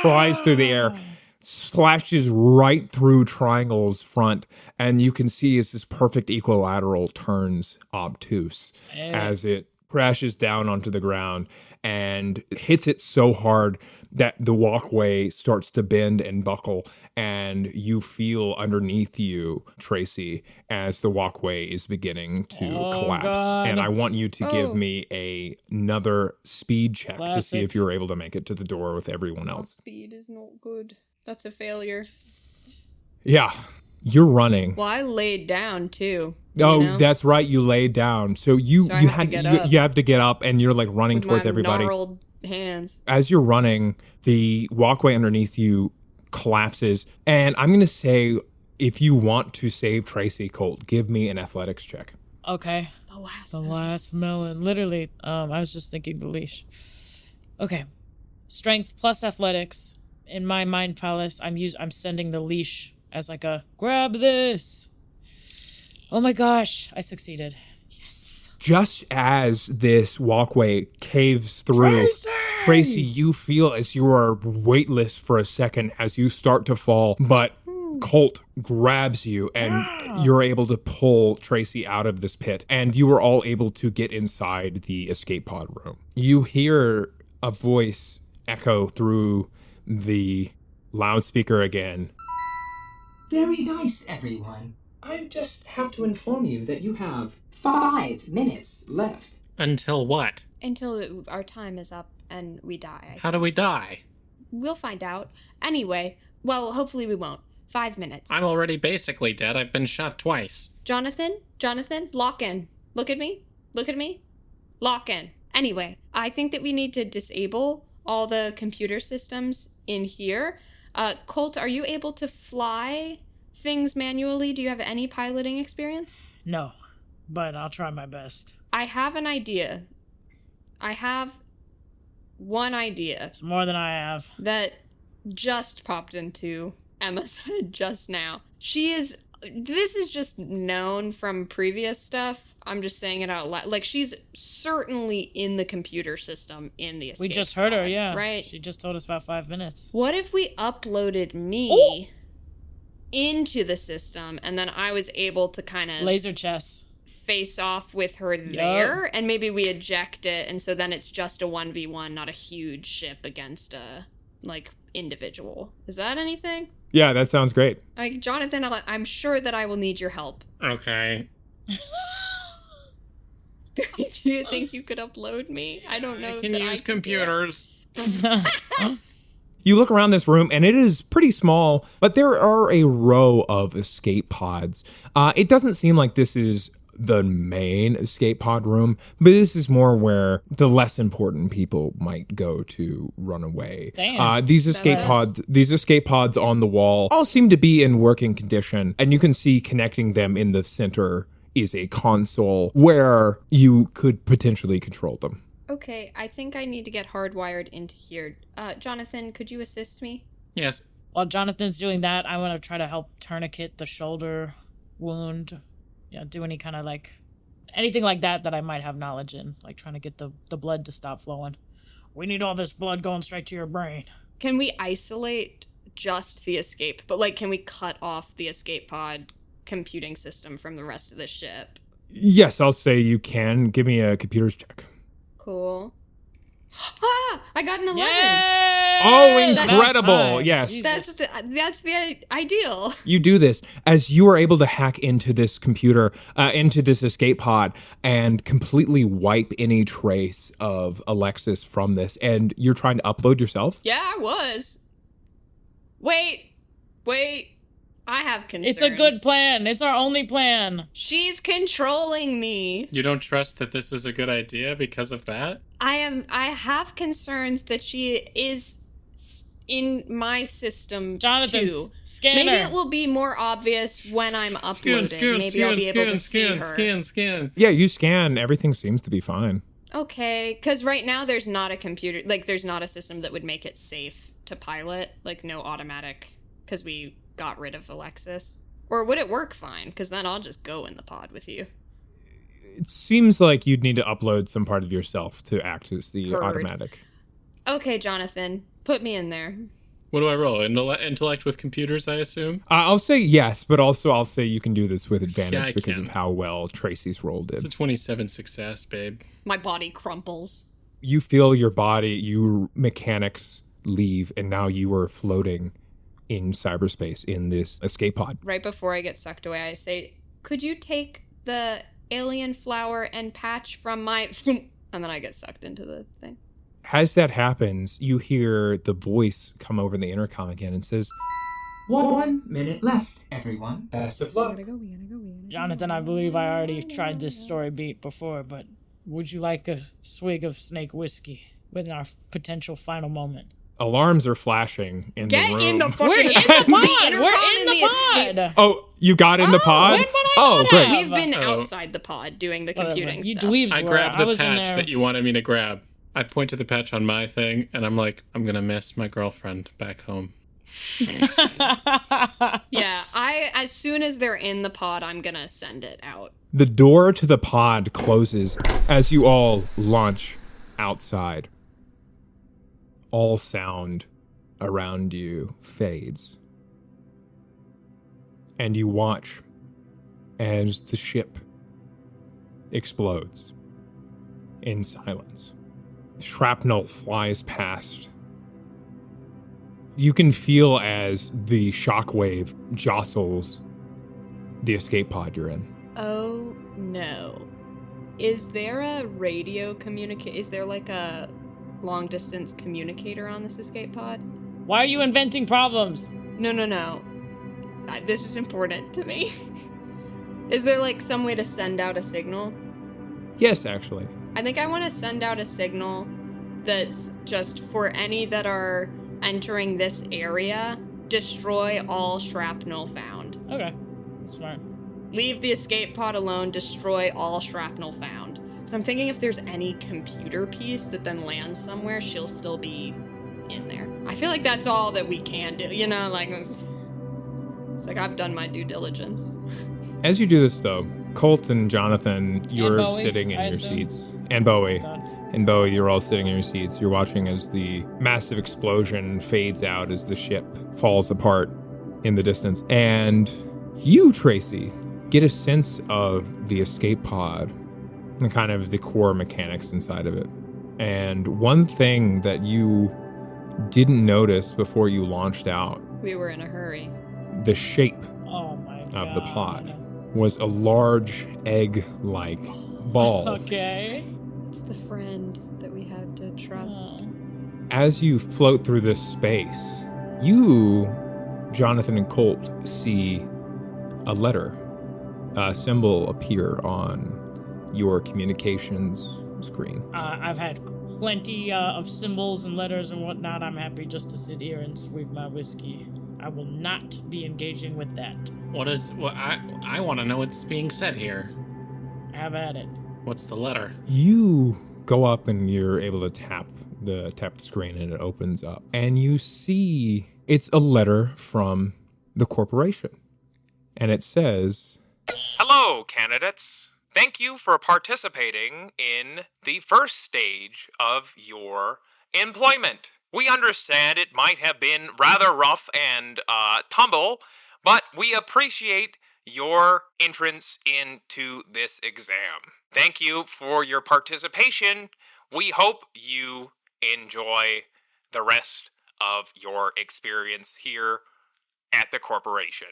flies through the air, slashes right through triangle's front, and you can see as this perfect equilateral turns obtuse as it crashes down onto the ground and hits it so hard that the walkway starts to bend and buckle, and you feel underneath you, Tracy, as the walkway is beginning to collapse. God. And I want you to give me another speed check to see if you're able to make it to the door with everyone else. Speed is not good. That's a failure. Yeah, you're running. Well, I laid down too. That's right. You laid down. So you have to get up, and you're like running with towards my everybody. Gnarled hands. As you're running, the walkway underneath you collapses, and I'm going to say, if you want to save Tracy, Colt, give me an athletics check. Okay. The last melon. Literally, I was just thinking the leash. Okay. Strength plus athletics. In my mind palace, I'm sending the leash as like a grab this. Oh my gosh, I succeeded. Yes. Just as this walkway caves through, Tracy, you feel as you are weightless for a second as you start to fall, but Colt grabs you and you're able to pull Tracy out of this pit, and you are all able to get inside the escape pod room. You hear a voice echo through the loudspeaker again. Very nice, everyone. I just have to inform you that you have 5 minutes left. Until what? Until our time is up and we die. How do we die? We'll find out. Anyway, well, hopefully we won't. 5 minutes. I'm already basically dead. I've been shot twice. Jonathan, lock in. Look at me. Lock in. Anyway, I think that we need to disable all the computer systems in here. Colt, are you able to fly things manually? Do you have any piloting experience? No, but I'll try my best. I have an idea. I have one idea. It's more than I have. That just popped into Emma's head just now. This is just known from previous stuff. I'm just saying it out loud. Like, she's certainly in the computer system in the escape We just heard her, pod, yeah. Right? She just told us about 5 minutes. What if we uploaded me into the system, and then I was able to kind of Laser chess. face off with her there, and maybe we eject it, and so then it's just a 1v1, not a huge ship against a, like, individual. Is that anything? Yeah, that sounds great. Like, Jonathan, I'm sure that I will need your help. Okay. Do you think you could upload me? I don't know. I can that use I can do it. computers. You look around this room and it is pretty small, but there are a row of escape pods. It doesn't seem like this is the main escape pod room, but this is more where the less important people might go to run away. Damn. These escape pods on the wall all seem to be in working condition, and you can see connecting them in the center is a console where you could potentially control them. Okay, I think I need to get hardwired into here. Jonathan, could you assist me? Yes. While Jonathan's doing that, I want to try to help tourniquet the shoulder wound. Yeah, do any kind of like anything like that I might have knowledge in, like trying to get the blood to stop flowing. We need all this blood going straight to your brain. Can we isolate just the escape? But, like, can we cut off the escape pod computing system from the rest of the ship? Yes, I'll say you can. Give me a computers check. Cool. I got an 11. Yay! Oh, incredible. That's Yes. Jesus. That's the ideal. You do this as you are able to hack into this computer, into this escape pod, and completely wipe any trace of Alexis from this. And you're trying to upload yourself? Yeah, I was. Wait. I have concerns. It's a good plan. It's our only plan. She's controlling me. You don't trust that this is a good idea because of that? I have concerns that she is in my system Jonathan's too. scanner. Maybe it will be more obvious when I'm uploading. Maybe I'll be able to see her. Scan. Yeah, you scan. Everything seems to be fine. Okay, because right now there's not a computer, like there's not a system that would make it safe to pilot, like no automatic, because we got rid of Alexis. Or would it work fine? Because then I'll just go in the pod with you. It seems like you'd need to upload some part of yourself to act as the Heard. automatic. Okay, Jonathan, put me in there. What do I roll? Intellect with computers, I assume? I'll say yes, but also I'll say you can do this with advantage I because can. of how well Tracy's rolled It's it. a 27 success, babe. My body crumples. You feel your body, your mechanics leave, and now you are floating in cyberspace in this escape pod. Right before I get sucked away, I say, could you take the alien flower and patch from my... And then I get sucked into the thing. As that happens, you hear the voice come over the intercom again and says, 1 minute left, everyone. Best of luck. Jonathan, I believe I already tried this story beat before, but would you like a swig of snake whiskey in our potential final moment? alarms are flashing in Get the room. in the fucking... We're in the pod! We're in the escape. pod! Oh, you got in the pod? when would I Oh, not great. have? We've been Oh. outside the pod doing the Whatever. computing You stuff. dweebs I were. grabbed I the was in patch there. that you wanted me to grab. I point to the patch on my thing, and I'm like, I'm gonna miss my girlfriend back home. Yeah, as soon as they're in the pod, I'm gonna send it out. The door to the pod closes as you all launch outside. All sound around you fades. and you watch as the ship explodes in silence. Shrapnel flies past. You can feel as the shockwave jostles the escape pod you're in. Oh no. Is there a radio Is there like a long distance communicator on this escape pod? Why are you inventing problems? No. This is important to me. Is there like some way to send out a signal? Yes, actually. I think I want to send out a signal that's just for any that are entering this area, destroy all shrapnel found. Okay, smart. Leave the escape pod alone, destroy all shrapnel found. So I'm thinking if there's any computer piece that then lands somewhere, she'll still be in there. I feel like that's all that we can do, you know? Like, it's like I've done my due diligence. As you do this, though, Colt and Jonathan, you're Bowie, sitting in I your assume. seats. And Bowie. And Bowie, you're all sitting in your seats. You're watching as the massive explosion fades out as the ship falls apart in the distance. And you, Tracy, get a sense of the escape pod and kind of the core mechanics inside of it. And one thing that you didn't notice before you launched out, We were in a hurry. the shape Oh my god. of the pod was a large egg-like ball. Okay. It's the friend that we had to trust. Oh. As you float through this space, you, Jonathan and Colt, see a letter, a symbol appear on your communications screen. I've had plenty of symbols and letters and whatnot. I'm happy just to sit here and sweep my whiskey. I will not be engaging with that. I want to know what's being said here. Have at it. What's the letter? You go up and you're able to tap the screen and it opens up. And you see it's a letter from the corporation. And it says, "Hello, candidates. Thank you for participating in the first stage of your employment. We understand it might have been rather rough and tumble, but we appreciate your entrance into this exam. Thank you for your participation. We hope you enjoy the rest of your experience here at the corporation."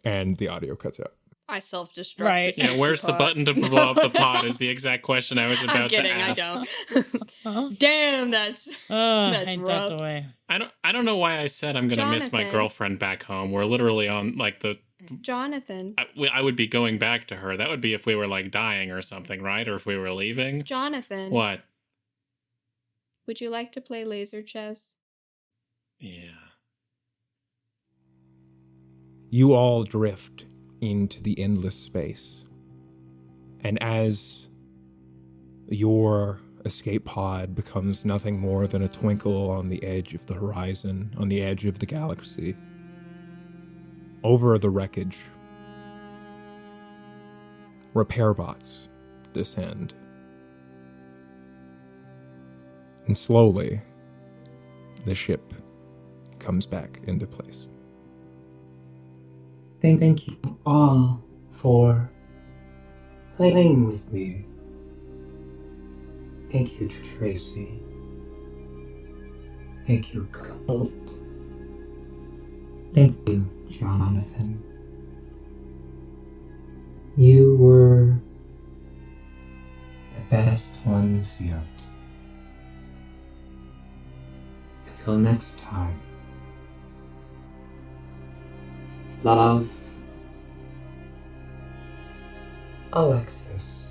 And the audio cuts out. I self-destruct. Right. the Yeah, where's the pod. button to blow up the pod is the exact question I was about I'm kidding, to ask. I Huh? don't. Damn, that's That's ain't rough. that the way? I don't know why I said I'm gonna miss my Jonathan. girlfriend back home. We're literally on like the. Jonathan. I would be going back to her. That would be if we were like dying or something, right? Or if we were leaving. Jonathan. What? Would you like to play laser chess? Yeah. You all drift into the endless space. And as your escape pod becomes nothing more than a twinkle on the edge of the horizon, on the edge of the galaxy, over the wreckage, repair bots descend. And slowly, the ship comes back into place. Thank you all for playing with me. Thank you, Tracy. Thank you, Colt. Thank you, Jonathan. You were the best ones yet. Until next time. Love, Alexis.